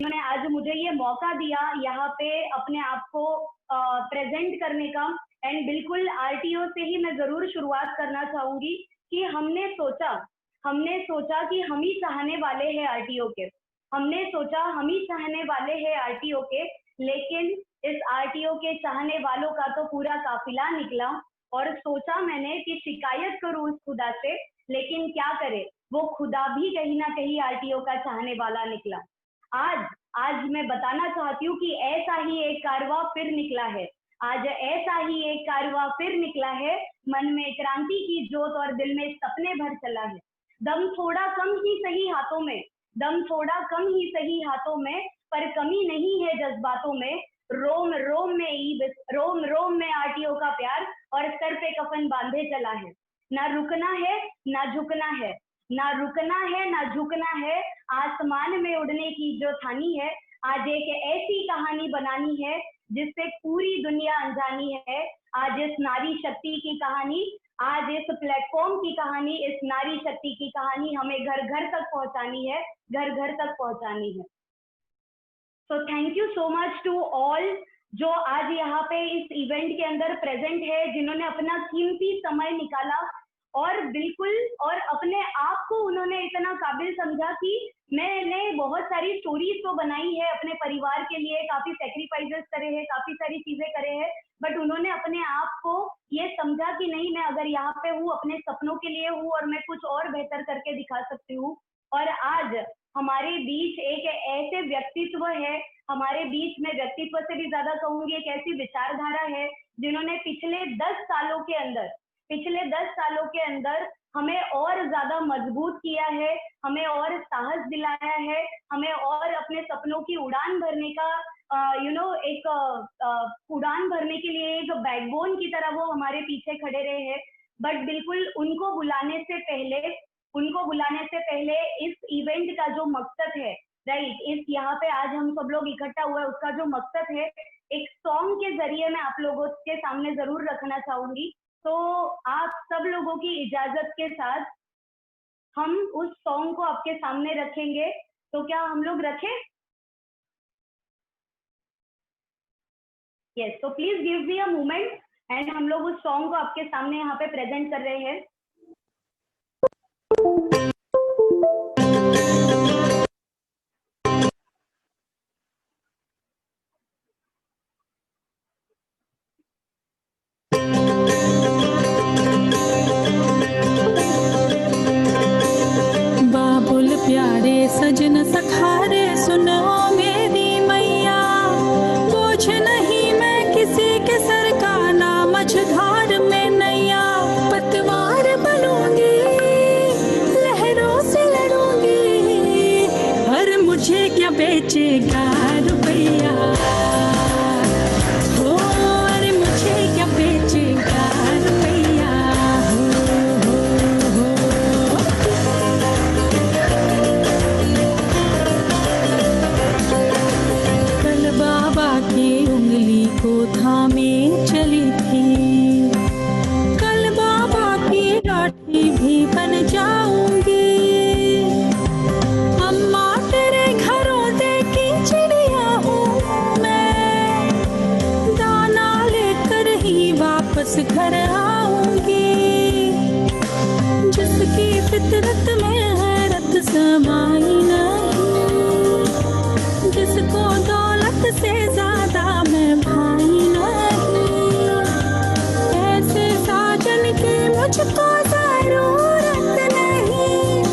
उन्होंने आज मुझे ये मौका दिया यहाँ पे अपने आप को प्रेजेंट करने का। एंड बिल्कुल आरटीओ से ही मैं जरूर शुरुआत करना चाहूंगी कि हमने सोचा कि हम ही चाहने वाले हैं आरटीओ के, हमने सोचा हम ही चाहने वाले हैं आरटीओ के, लेकिन इस आरटीओ के चाहने वालों का तो पूरा काफिला निकला। और सोचा मैंने कि शिकायत करूं उस खुदा से, लेकिन क्या करे, वो खुदा भी कहीं ना कहीं आरटीओ का चाहने वाला निकला। आज मैं बताना चाहती हूँ कि ऐसा ही एक कारवां फिर निकला है, आज ऐसा ही एक कारवां फिर निकला है। मन में क्रांति की जोत और दिल में सपने भर चला है। दम थोड़ा कम ही सही हाथों में, दम थोड़ा कम ही सही हाथों में, पर कमी नहीं है जज्बातों में। रोम रोम में आरटीओ का प्यार और सर पे कफन बांधे चला है। ना रुकना है ना झुकना है, ना रुकना है ना झुकना है। आसमान में उड़ने की जो ठानी है, आज एक ऐसी कहानी बनानी है जिससे पूरी दुनिया अनजानी है। आज इस नारी शक्ति की कहानी, आज इस प्लेटफॉर्म की कहानी, इस नारी शक्ति की कहानी हमें घर घर तक पहुंचानी है, घर घर तक पहुंचानी है। तो thank you so much to all जो आज यहाँ पे इस इवेंट के अंदर प्रेजेंट है, जिन्होंने अपना कीमती समय निकाला और बिल्कुल और अपने आप को उन्होंने इतना काबिल समझा कि मैंने बहुत सारी स्टोरीज तो बनाई है अपने परिवार के लिए, काफी सेक्रीफाइसेस करे हैं, काफी सारी चीजें करे हैं, बट उन्होंने अपने आप को ये समझा कि नहीं, मैं अगर यहाँ पे हूँ अपने सपनों के लिए हूँ और मैं कुछ और बेहतर करके दिखा सकती हूँ। और आज हमारे बीच एक ऐसे व्यक्तित्व है, हमारे बीच में व्यक्तित्व से भी ज्यादा कहूंगी एक ऐसी विचारधारा है जिन्होंने पिछले 10 सालों के अंदर हमें और ज्यादा मजबूत किया है, हमें और साहस दिलाया है, हमें और अपने सपनों की उड़ान भरने का एक उड़ान भरने के लिए एक बैकबोन की तरह वो हमारे पीछे खड़े रहे हैं। बट बिल्कुल उनको बुलाने से पहले इस इवेंट का जो मकसद है, राइट, इस यहाँ पे आज हम सब लोग इकट्ठा हुए, उसका जो मकसद है एक सॉन्ग के जरिए मैं आप लोगों के सामने जरूर रखना चाहूंगी। तो आप सब लोगों की इजाजत के साथ हम उस सॉन्ग को आपके सामने रखेंगे। तो क्या हम लोग रखें? यस, तो please give me a moment and हम लोग उस सॉन्ग को आपके सामने यहाँ पे प्रेजेंट कर रहे हैं। सजन सखारे सुनो मेरी मैया, बोझ नहीं मैं किसी के सर का, ना मझधार में नैया। पतवार बनूंगी, लहरों से लड़ूंगी, और मुझे क्या बेचेगा रुपया, हो अरे मुझे क्या बेचेगा रुपया। को थामे चली थी, कल बाबा की लाठी भी बन जाऊंगी। अम्मा तेरे घरों देखी चिड़िया हूँ मैं, दाना लेकर ही वापस घर आऊंगी। जिसकी फितरत में हैरत समाई नहीं, जिसको दौलत से ज्यादा मैं भाई नहीं, ऐसे साजन की मुझको जरूरत नहीं।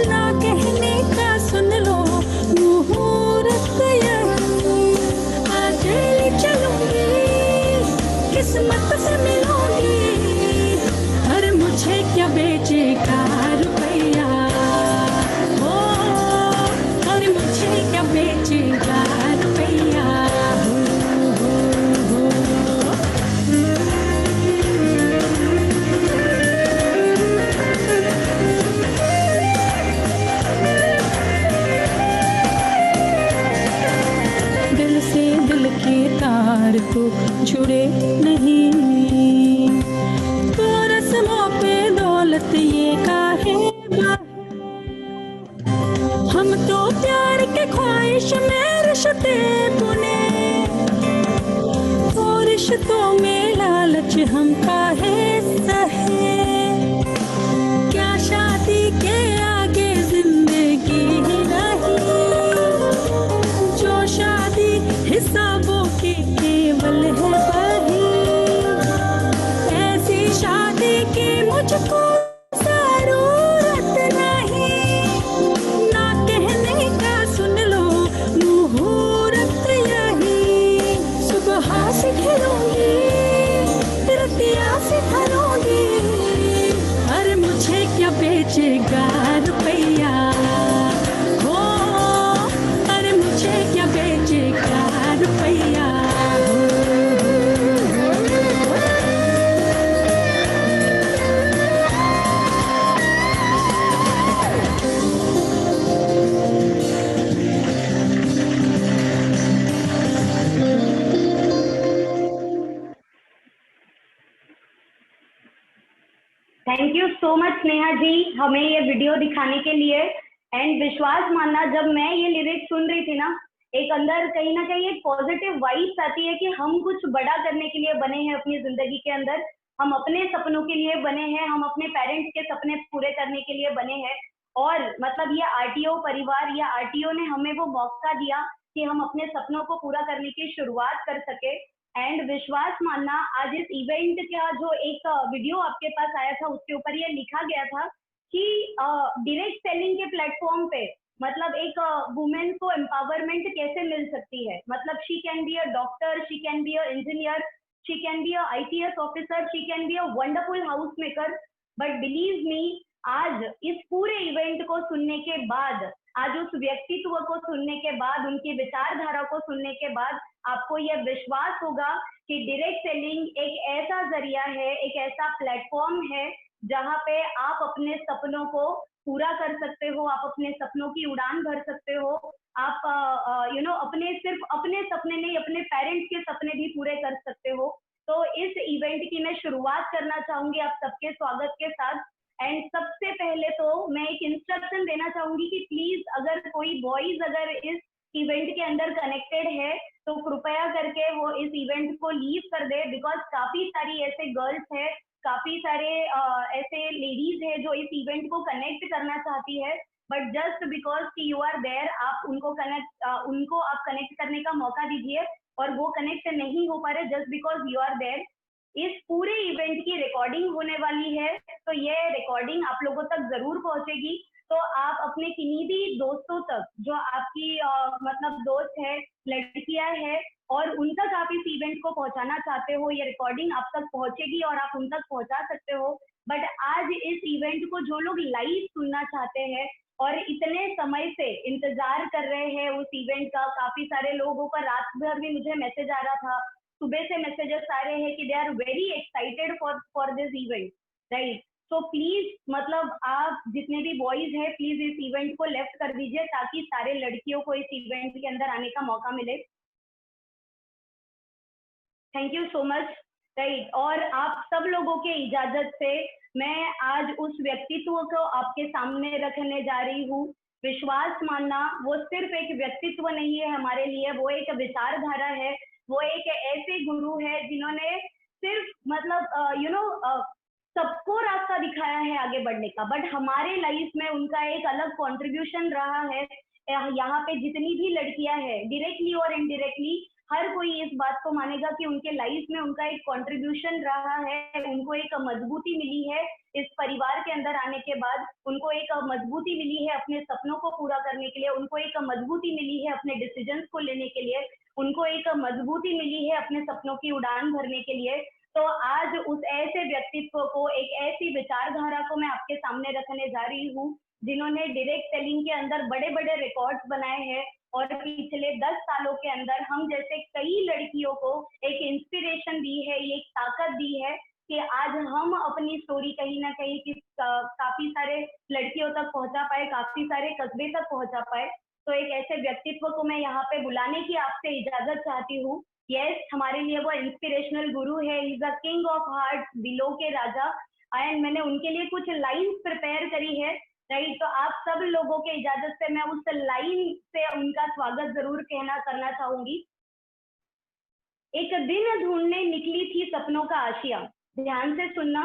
ना कहने का सुन लो मुहूर्त यही, अकेली चलूंगी किस्मत से मिलूंगी, और मुझे क्या बेचेगा रुपया, हो और मुझे क्या बेचेगा रुपया। दिल से दिल के तार तो जुड़े नहीं, तो रस्मों पे दौलत ये काहे बाहे। हम तो प्यार के ख्वाहिश में रिश्ते बुने, तो रिश्तों में लालच हम काहे सहे। क्या शादी के आगे जिंदगी ही नहीं, जो शादी हिसाबों की केवल है वही। ऐसी शादी की मुझको जरूरत नहीं, ना कहने का सुन लो मुहूर्त यही। सुबह से खिलूंगी रतिया से भरूंगी, अरे मुझे क्या बेचेगा रुपया हो, अरे मुझे क्या बेचेगा रुपया। Thank you so much Sneha ji हमें ये वीडियो दिखाने के लिए। एंड विश्वास मानना, जब मैं ये लिरिक्स सुन रही थी ना, एक अंदर कहीं ना कहीं एक पॉजिटिव वाइब्स आती है कि हम कुछ बड़ा करने के लिए बने हैं अपनी जिंदगी के अंदर। हम अपने सपनों के लिए बने हैं, हम अपने पेरेंट्स के सपने पूरे करने के लिए बने हैं। और मतलब ये आरटीओ परिवार या आरटीओ ने हमें वो मौका दिया कि हम अपने सपनों को पूरा करने की शुरुआत कर सके। एंड विश्वास मानना, आज इस इवेंट का जो एक वीडियो आपके पास आया था उसके ऊपर ये लिखा गया था कि डायरेक्ट सेलिंग के प्लेटफॉर्म पे मतलब एक वुमेन को एम्पावरमेंट कैसे मिल सकती है। मतलब she can be a doctor, she can be a engineer, she can be a IPS officer, she can be a wonderful house maker. But believe me, आज इस पूरे इवेंट को सुनने के बाद, आज उस व्यक्तित्व को सुनने के बाद, उनकी विचारधारा को सुनने के बाद आपको यह विश्वास होगा कि डायरेक्ट सेलिंग एक ऐसा जरिया है, एक ऐसा प्लेटफॉर्म है जहां पे आप अपने सपनों को पूरा कर सकते हो, आप अपने सपनों की उड़ान भर सकते हो। आप अपने सिर्फ अपने सपने नहीं, अपने पेरेंट्स के सपने भी पूरे कर सकते हो। तो इस इवेंट की मैं शुरुआत करना चाहूंगी आप सबके स्वागत के साथ। एंड सबसे पहले तो मैं एक इंस्ट्रक्शन देना चाहूंगी कि प्लीज अगर कोई बॉयज अगर इस इवेंट के अंदर कनेक्टेड है तो कृपया करके वो इस इवेंट को लीव कर दे, बिकॉज काफी सारी ऐसे गर्ल्स है, काफी सारे ऐसे लेडीज है जो इस इवेंट को कनेक्ट करना चाहती है, बट जस्ट बिकॉज कि यू आर देयर आप उनको आप कनेक्ट करने का मौका दीजिए, और वो कनेक्ट नहीं हो पा रहे just because you are there. इस पूरे इवेंट की रिकॉर्डिंग होने वाली है, तो ये रिकॉर्डिंग आप लोगों तक जरूर पहुंचेगी। तो आप अपने किन्हीं भी दोस्तों तक, जो आपकी मतलब दोस्त है, लड़कियां है, और उन तक आप इस इवेंट को पहुंचाना चाहते हो, ये रिकॉर्डिंग आप तक पहुंचेगी और आप उन तक पहुंचा सकते हो। बट आज इस इवेंट को जो लोग लाइव सुनना चाहते हैं और इतने समय से इंतजार कर रहे हैं उस इवेंट का, काफी सारे लोगों का रात भर भी मुझे मैसेज आ रहा था, सुबह से मैसेजेस आ रहे हैं कि they are very excited for this event, right. तो प्लीज मतलब आप जितने भी बॉयज हैं प्लीज इस इवेंट को लेफ्ट कर दीजिए ताकि सारे लड़कियों को इस इवेंट के अंदर आने का मौका मिले। Thank you so much, right. और आप सब लोगों के इजाजत से मैं आज उस व्यक्तित्व को आपके सामने रखने जा रही हूँ। विश्वास मानना वो सिर्फ एक व्यक्तित्व नहीं है हमारे लिए, वो एक विचारधारा है, वो एक ऐसे गुरु है जिन्होंने सिर्फ मतलब सबको रास्ता दिखाया है आगे बढ़ने का, बट हमारे लाइफ में उनका एक अलग कंट्रीब्यूशन रहा है। यहाँ पे जितनी भी लड़कियां हैं डायरेक्टली और इनडायरेक्टली, हर कोई इस बात को मानेगा कि उनके लाइफ में उनका एक कंट्रीब्यूशन रहा है, उनको एक मजबूती मिली है इस परिवार के अंदर आने के बाद, उनको एक मजबूती मिली है अपने सपनों को पूरा करने के लिए, उनको एक मजबूती मिली है अपने डिसीजंस को लेने के लिए, उनको एक मजबूती मिली है अपने सपनों की उड़ान भरने के लिए। तो आज उस ऐसे व्यक्तित्व को, एक ऐसी विचारधारा को मैं आपके सामने रखने जा रही हूँ जिन्होंने डायरेक्ट सेलिंग के अंदर बड़े बड़े रिकॉर्ड्स बनाए हैं और पिछले 10 सालों के अंदर हम जैसे कई लड़कियों को एक इंस्पिरेशन दी है, एक ताकत दी है कि आज हम अपनी स्टोरी कहीं ना कहीं काफी सारे लड़कियों तक पहुंचा पाए, काफी सारे कस्बे तक पहुंचा पाए। तो एक ऐसे व्यक्तित्व को मैं यहाँ पे बुलाने की आपसे इजाजत चाहती हूँ। यस, हमारे लिए वो इंस्पिरेशनल गुरु है, he is the king of heart, दिलों के राजा। एंड मैंने उनके लिए कुछ लाइंस प्रिपेयर करी है राइट। तो आप सब लोगों के इजाजत से मैं उस लाइन से उनका स्वागत जरूर करना चाहूंगी। एक दिन ढूंढने निकली थी सपनों का आशिया, ध्यान से सुनना।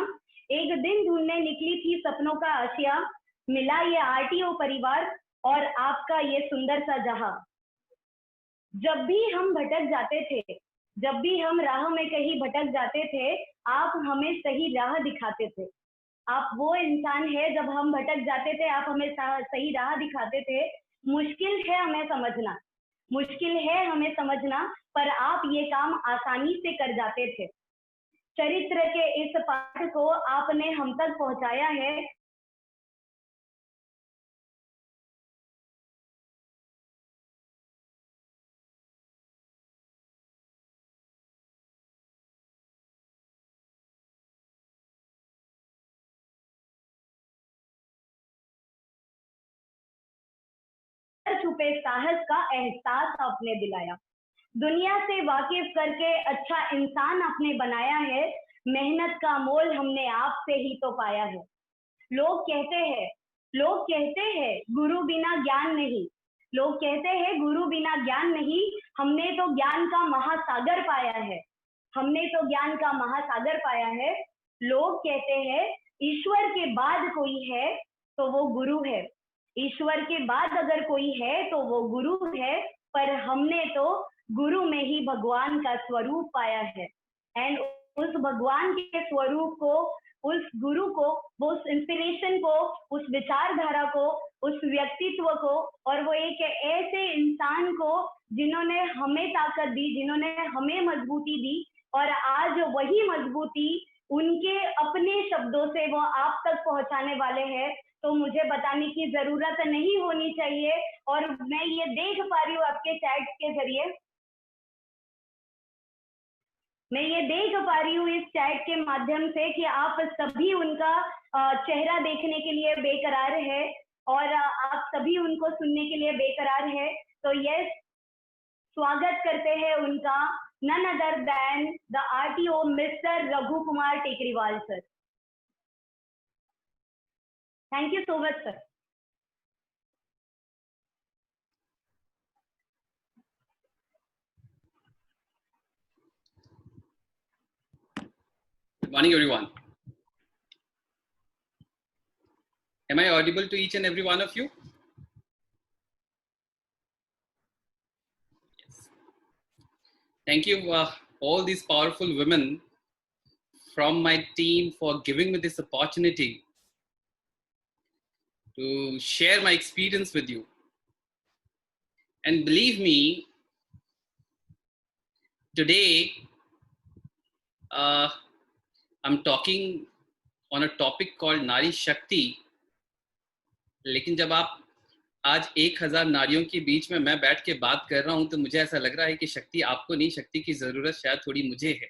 एक दिन ढूंढने निकली थी सपनों का आशिया, मिला ये आरटीओ परिवार और आपका ये सुंदर सा जहां। जब भी हम भटक जाते थे, जब भी हम राह में कहीं भटक जाते थे, आप हमें सही राह दिखाते थे। आप वो इंसान है, जब हम भटक जाते थे आप हमें सही राह दिखाते थे। मुश्किल है हमें समझना, मुश्किल है हमें समझना, पर आप ये काम आसानी से कर जाते थे। चरित्र के इस पाठ को आपने हम तक पहुंचाया है। छुपे साहस का एहसास आपने दिलाया, दुनिया से वाकिफ करके अच्छा इंसान आपने बनाया है। मेहनत का मोल हमने आपसे ही तो पाया है। लोग कहते हैं, लोग कहते हैं गुरु बिना ज्ञान नहीं, लोग कहते हैं गुरु बिना ज्ञान नहीं, हमने तो ज्ञान का महासागर पाया है, हमने तो ज्ञान का महासागर पाया है। लोग कहते हैं ईश्वर के बाद कोई है तो वो गुरु है, ईश्वर के बाद अगर कोई है तो वो गुरु है, पर हमने तो गुरु में ही भगवान का स्वरूप पाया है। एंड उस भगवान के स्वरूप को, उस गुरु को, उस इंस्पिरेशन को, उस विचारधारा को, उस व्यक्तित्व को, और वो एक ऐसे इंसान को जिन्होंने हमें ताकत दी, जिन्होंने हमें मजबूती दी, और आज वही मजबूती उनके अपने शब्दों से वो आप तक पहुंचाने वाले हैं। तो मुझे बताने की जरूरत नहीं होनी चाहिए, और मैं ये देख पा रही हूँ आपके चैट के जरिए, मैं ये देख पा रही हूँ इस चैट के माध्यम से कि आप सभी उनका चेहरा देखने के लिए बेकरार है, और आप सभी उनको सुनने के लिए बेकरार है। तो यस, स्वागत करते हैं उनका, none other than the RTO mister Raghu Kumar Tekriwal sir. Thank you so much sir. Good morning, everyone. Am I audible to each and every one of you? Yes. Thank you, all these powerful women from my team, for giving me this opportunity to share my experience with you. And believe me, today I'm talking on a topic called Nari Shakti. लेकिन जब आप आज 1000 नारियों के बीच में मैं बैठ के बात कर रहा हूं, तो मुझे ऐसा लग रहा है कि शक्ति आपको नहीं, शक्ति की जरूरत शायद थोड़ी मुझे है।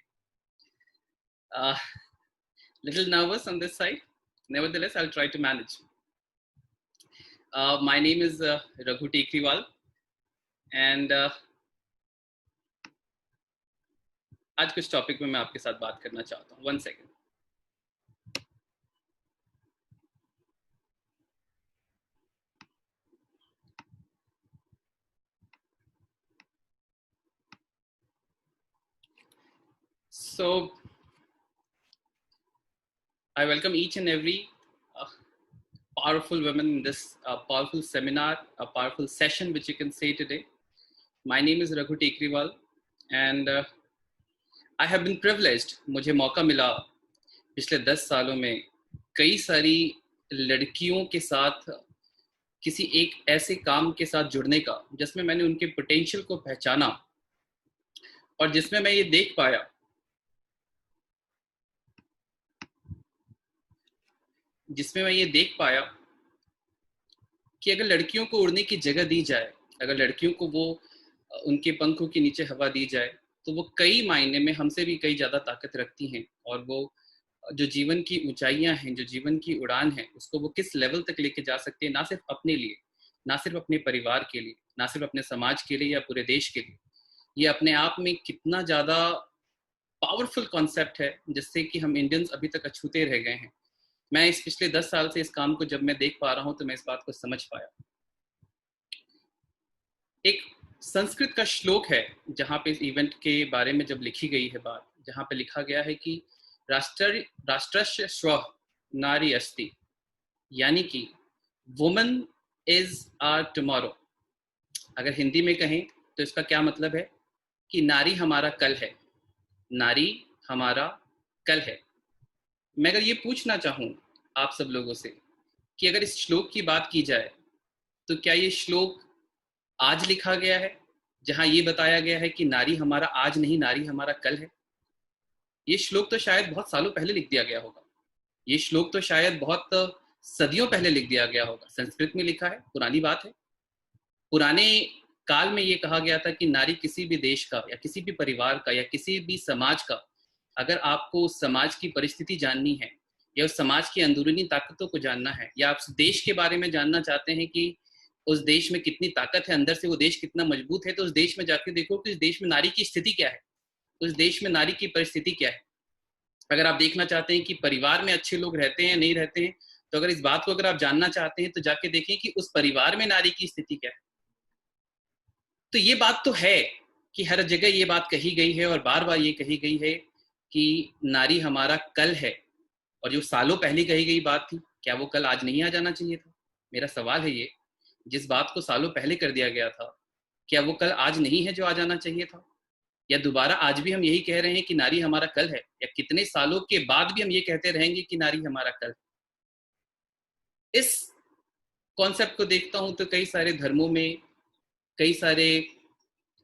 Little nervous on this side, nevertheless I'll try to manage. My name is Raghu Tekriwal, and आज कुछ टॉपिक में मैं आपके साथ बात करना चाहता हूँ। 1 second. So I welcome each and every powerful women in this powerful seminar, a powerful session, which you can say today. My name is Raghu Tekriwal, and I have been privileged. मुझे मौका मिला पिछले 10 सालों में कई सारी लड़कियों के साथ किसी एक ऐसे काम के साथ जुड़ने का, जिसमें मैंने उनके पोटेंशियल को पहचाना, और जिसमें मैं ये देख पाया कि अगर लड़कियों को उड़ने की जगह दी जाए, अगर लड़कियों को वो उनके पंखों के नीचे हवा दी जाए, तो वो कई मायने में हमसे भी कई ज़्यादा ताकत रखती हैं, और वो जो जीवन की ऊंचाइयां हैं, जो जीवन की उड़ान है, उसको वो किस लेवल तक लेके जा सकते हैं, ना सिर्फ अपने लिए, ना सिर्फ अपने परिवार के लिए, ना सिर्फ अपने समाज के लिए या पूरे देश के लिए। ये अपने आप में कितना ज़्यादा पावरफुल कॉन्सेप्ट है, जिससे कि हम इंडियंस अभी तक अछूते रह गए हैं। मैं इस पिछले 10 साल से इस काम को जब मैं देख पा रहा हूं तो मैं इस बात को समझ पाया। एक संस्कृत का श्लोक है जहां पे इस इवेंट के बारे में जब लिखी गई है बात, जहां पे लिखा गया है कि राष्ट्रस्य श्वः नारी अस्ति, यानी कि वुमन इज आवर टुमारो। अगर हिंदी में कहें तो इसका क्या मतलब है कि नारी हमारा कल है, नारी हमारा कल है। मैं अगर ये पूछना चाहूं आप सब लोगों से कि अगर इस श्लोक की बात की जाए तो क्या ये श्लोक आज लिखा गया है, जहां ये बताया गया है कि नारी हमारा आज नहीं, नारी हमारा कल है? ये श्लोक तो शायद बहुत सालों पहले लिख दिया गया होगा, ये श्लोक तो शायद बहुत सदियों पहले लिख दिया गया होगा। संस्कृत में लिखा है, पुरानी बात है। पुराने काल में ये कहा गया था कि नारी किसी भी देश का या किसी भी परिवार का या किसी भी समाज का, अगर आपको उस समाज की परिस्थिति जाननी है या उस समाज की अंदरूनी ताकतों को जानना है या आप उस देश के बारे में जानना चाहते हैं कि उस देश में कितनी ताकत है, अंदर से वो देश कितना मजबूत है, तो उस देश में जाके देखो कि उस देश में नारी की स्थिति क्या है, उस देश में नारी की परिस्थिति क्या है। अगर आप देखना चाहते हैं कि परिवार में अच्छे लोग रहते हैं नहीं रहते हैं, तो अगर इस बात को अगर आप जानना चाहते हैं तो जाके देखें कि उस परिवार में नारी की स्थिति क्या है। तो ये बात तो है कि हर जगह ये बात कही गई है और बार बार ये कही गई है कि नारी हमारा कल है, और जो सालों पहले कही गई बात थी, क्या वो कल आज नहीं आ जाना चाहिए था? मेरा सवाल है ये, जिस बात को सालों पहले कर दिया गया था, क्या वो कल आज नहीं है जो आ जाना चाहिए था? या दोबारा आज भी हम यही कह रहे हैं कि नारी हमारा कल है, या कितने सालों के बाद भी हम ये कहते रहेंगे कि नारी हमारा कल है? इस कॉन्सेप्ट को देखता हूं तो कई सारे धर्मों में, कई सारे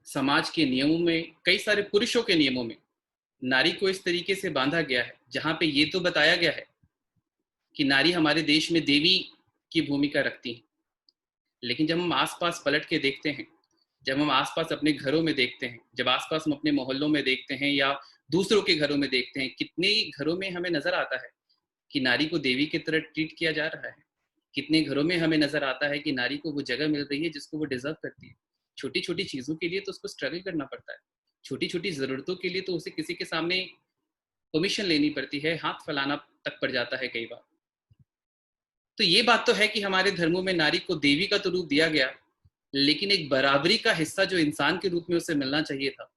समाज के नियमों में, कई सारे पुरुषों के नियमों में नारी को इस तरीके से बांधा गया है जहां पे ये तो बताया गया है कि नारी हमारे देश में देवी की भूमिका रखती है, लेकिन जब हम आसपास पलट के देखते हैं, जब हम आसपास अपने घरों में देखते हैं, जब आसपास हम अपने मोहल्लों में देखते हैं या दूसरों के घरों में देखते हैं, कितने घरों में हमें नजर आता है कि नारी को देवी की तरह ट्रीट किया जा रहा है। कितने घरों में हमें नजर आता है कि नारी को वो जगह मिल रही है जिसको वो डिजर्व करती है। छोटी छोटी चीजों के लिए तो उसको स्ट्रगल करना पड़ता है, छोटी छोटी जरूरतों के लिए तो उसे किसी के सामने परमिशन लेनी पड़ती है, हाथ फैलाना तक पड़ जाता है कई बार। तो ये बात तो है कि हमारे धर्मों में नारी को देवी का तो रूप दिया गया, लेकिन एक बराबरी का हिस्सा जो इंसान के रूप में उसे मिलना चाहिए था,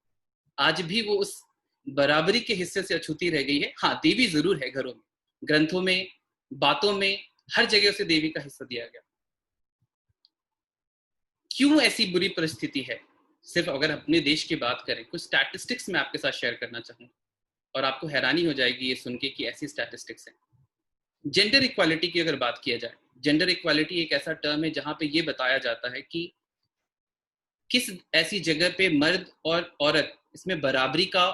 आज भी वो उस बराबरी के हिस्से से अछूती रह गई है। हाँ, देवी जरूर है घरों में, ग्रंथों में, बातों में, हर जगह उसे देवी का हिस्सा दिया गया। क्यों ऐसी बुरी परिस्थिति है? सिर्फ अगर अपने देश की बात करें, कुछ स्टैटिस्टिक्स मैं आपके साथ शेयर करना चाहूंगा और आपको हैरानी हो जाएगी ये सुन के कि ऐसी स्टैटिस्टिक्स हैं। जेंडर इक्वालिटी की अगर बात किया जाए, जेंडर इक्वालिटी एक ऐसा टर्म है जहां पे ये बताया जाता है कि किस ऐसी जगह पे मर्द और औरत, इसमें बराबरी का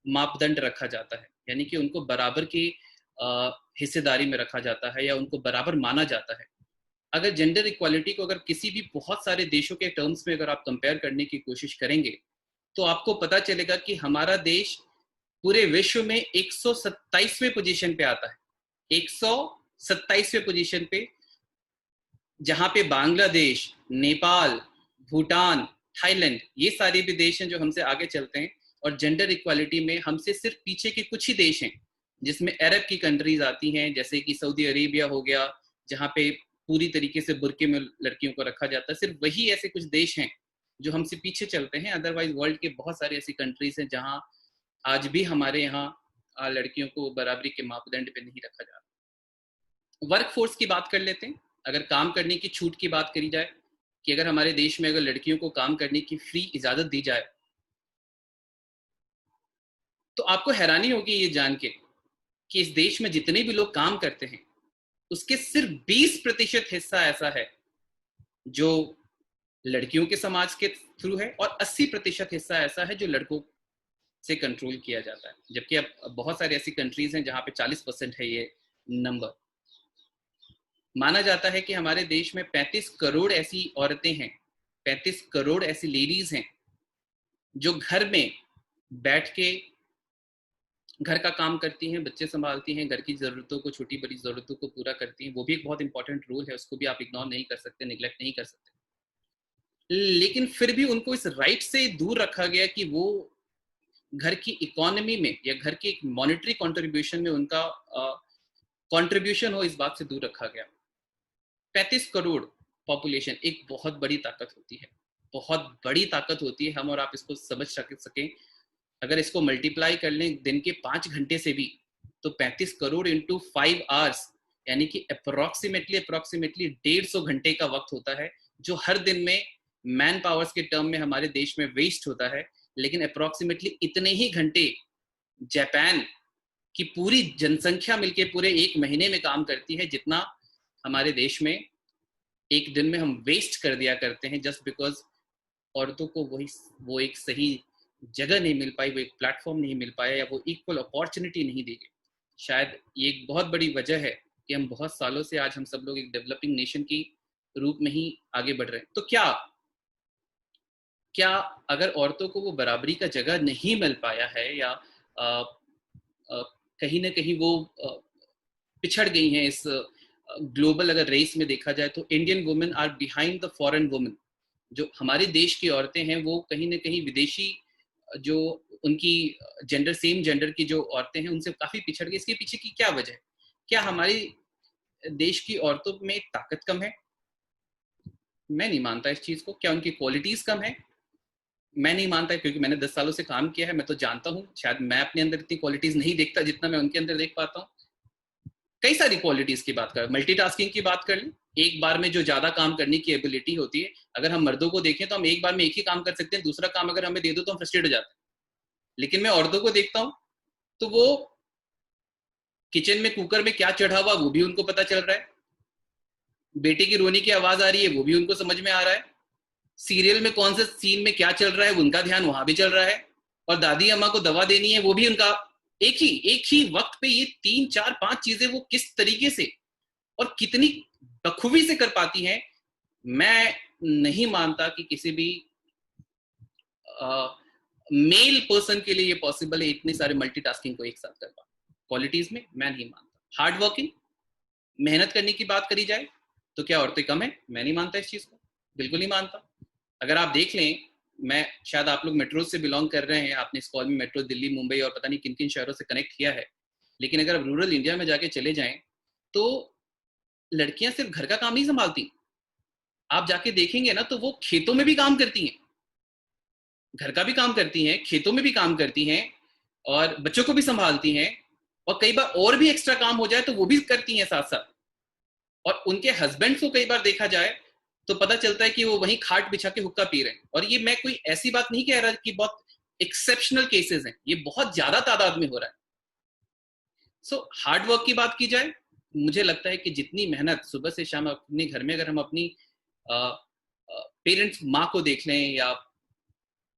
मापदंड रखा जाता है, यानी कि उनको बराबर की हिस्सेदारी में रखा जाता है या उनको बराबर माना जाता है। अगर जेंडर इक्वालिटी को अगर किसी भी बहुत सारे देशों के टर्म्स में अगर आप कंपेयर करने की कोशिश करेंगे तो आपको पता चलेगा कि हमारा देश पूरे विश्व में 127वें पोजीशन पे आता है, 127वें पोजीशन पे, जहां पे बांग्लादेश, नेपाल, भूटान, थाईलैंड, ये सारे भी देश हैं जो हमसे आगे चलते हैं। और जेंडर इक्वालिटी में हमसे सिर्फ पीछे के कुछ ही देश हैं, जिसमें अरब की कंट्रीज आती हैं, जैसे कि सऊदी अरेबिया हो गया, जहाँ पे पूरी तरीके से बुर्के में लड़कियों को रखा जाता है। सिर्फ वही ऐसे कुछ देश हैं जो हमसे पीछे चलते हैं। अदरवाइज वर्ल्ड के बहुत सारे ऐसी कंट्रीज हैं जहाँ आज भी हमारे यहाँ लड़कियों को बराबरी के मापदंड पे नहीं रखा जाता। वर्क फोर्स की बात कर लेते हैं। अगर काम करने की छूट की बात करी जाए कि अगर हमारे देश में अगर लड़कियों को काम करने की फ्री इजाजत दी जाए तो आपको हैरानी होगी ये जान के कि इस देश में जितने भी लोग काम करते हैं उसके सिर्फ 20% हिस्सा ऐसा है जो लड़कियों के समाज के थ्रू है और 80% हिस्सा ऐसा है जो लड़कों से कंट्रोल किया जाता है। जबकि अब बहुत सारी ऐसी कंट्रीज हैं जहां पे 40% है ये नंबर। माना जाता है कि हमारे देश में 35 करोड़ ऐसी औरतें हैं, 35 करोड़ ऐसी लेडीज हैं जो घर में बैठ के घर का काम करती हैं, बच्चे संभालती हैं, घर की जरूरतों को, छोटी बड़ी जरूरतों को पूरा करती हैं। वो भी एक बहुत इंपॉर्टेंट रोल है, उसको भी आप इग्नोर नहीं कर सकते, निगलेक्ट नहीं कर सकते। लेकिन फिर भी उनको इस राइट से दूर रखा गया कि वो घर की इकोनॉमी में या घर की एक मॉनेटरी कंट्रीब्यूशन में उनका कंट्रीब्यूशन हो, इस बात से दूर रखा गया। 35 करोड़ पॉपुलेशन एक बहुत बड़ी ताकत होती है, बहुत बड़ी ताकत होती है। हम और आप इसको समझ सकें, अगर इसको मल्टीप्लाई कर लें दिन के 5 घंटे से भी, तो 35 करोड़ इंटू 5 आवर्स, यानी कि अप्रोक्सीमेटली 150 घंटे का वक्त होता है जो हर दिन में मैन पावर्स के टर्म में हमारे देश में वेस्ट होता है। लेकिन अप्रोक्सीमेटली इतने ही घंटे जापान की पूरी जनसंख्या मिलके पूरे एक महीने में काम करती है, जितना हमारे देश में एक दिन में हम वेस्ट कर दिया करते हैं, जस्ट बिकॉज औरतों को वो एक सही जगह नहीं मिल पाई, वो एक प्लेटफॉर्म नहीं मिल पाया, या वो इक्वल अपॉर्चुनिटी नहीं दी गई। शायद ये एक बहुत बड़ी वजह है कि हम बहुत सालों से आज हम सब लोग एक डेवलपिंग नेशन की रूप में ही आगे बढ़ रहे हैं। तो क्या अगर औरतों को वो बराबरी का जगह नहीं मिल पाया है, या कहीं ना कहीं वो पिछड़ गई हैं इस ग्लोबल अगर रेस में देखा जाए, तो Indian women are behind the foreign women. जो हमारे देश की औरतें हैं वो कहीं ना कहीं विदेशी जो उनकी जेंडर, सेम जेंडर की जो औरतें हैं उनसे काफी पिछड़ गई। इसके पीछे की क्या वजह है? क्या हमारी देश की औरतों में ताकत कम है? मैं नहीं मानता इस चीज को। क्या उनकी क्वालिटीज कम है? मैं नहीं मानता, क्योंकि मैंने 10 सालों से काम किया है, मैं तो जानता हूँ। शायद मैं अपने अंदर इतनी क्वालिटीज नहीं देखता जितना मैं उनके अंदर देख पाता हूँ। कई सारी क्वालिटीज की बात कर, मल्टीटास्किंग की बात कर लें, एक बार में जो ज्यादा काम करने की एबिलिटी होती है। अगर हम मर्दों को देखें तो हम एक बार में एक ही काम कर सकते हैं, दूसरा काम अगर हमें दे दो तो हम फ्रस्ट्रेट हो जाते हैं। लेकिन मैं औरतों को देखता हूं तो वो किचन में कुकर में क्या चढ़ा हुआ वो भी उनको पता चल रहा है, बेटे की रोने की आवाज आ रही है वो भी उनको समझ में आ रहा है, सीरियल में कौन से सीन में क्या चल रहा है उनका ध्यान वहां भी चल रहा है, और दादी अम्मा को दवा देनी है वो भी उनका एक ही वक्त पे ये 3 4 5 चीजें वो किस तरीके से और कितनी बखूबी से कर पाती हैं। मैं नहीं मानता कि किसी भी मेल पर्सन के लिए ये पॉसिबल है इतने सारे मल्टीटास्किंग को एक साथ कर पाना। क्वालिटीज में मैं नहीं मानता। हार्ड वर्किंग, मेहनत करने की बात करी जाए तो क्या औरतें कम है? मैं नहीं मानता इस चीज को, बिल्कुल नहीं मानता। अगर आप देख लें, मैं शायद आप लोग मेट्रो से बिलोंग कर रहे हैं, आपने इस कॉल में मेट्रो दिल्ली, मुंबई और पता नहीं किन किन शहरों से कनेक्ट किया है, लेकिन अगर आप रूरल इंडिया में जाके चले जाएं तो लड़कियां सिर्फ घर का काम नहीं संभालती। आप जाके देखेंगे ना तो वो खेतों में भी काम करती हैं, घर का भी काम करती हैं, खेतों में भी काम करती हैं, और बच्चों को भी संभालती हैं, और कई बार और भी एक्स्ट्रा काम हो जाए तो वो भी करती हैं साथ साथ। और उनके हस्बैंड को कई बार देखा जाए तो पता चलता है कि वो वहीं खाट बिछा के हुक्का पी रहे हैं। और ये मैं कोई ऐसी बात नहीं कह रहा कि बहुत एक्सेप्शनल केसेस हैं, ये बहुत ज्यादा तादाद में हो रहा है। सो हार्ड वर्क की बात की जाए, मुझे लगता है कि जितनी मेहनत सुबह से शाम अपने घर में, अगर हम अपनी पेरेंट्स माँ को देख लें या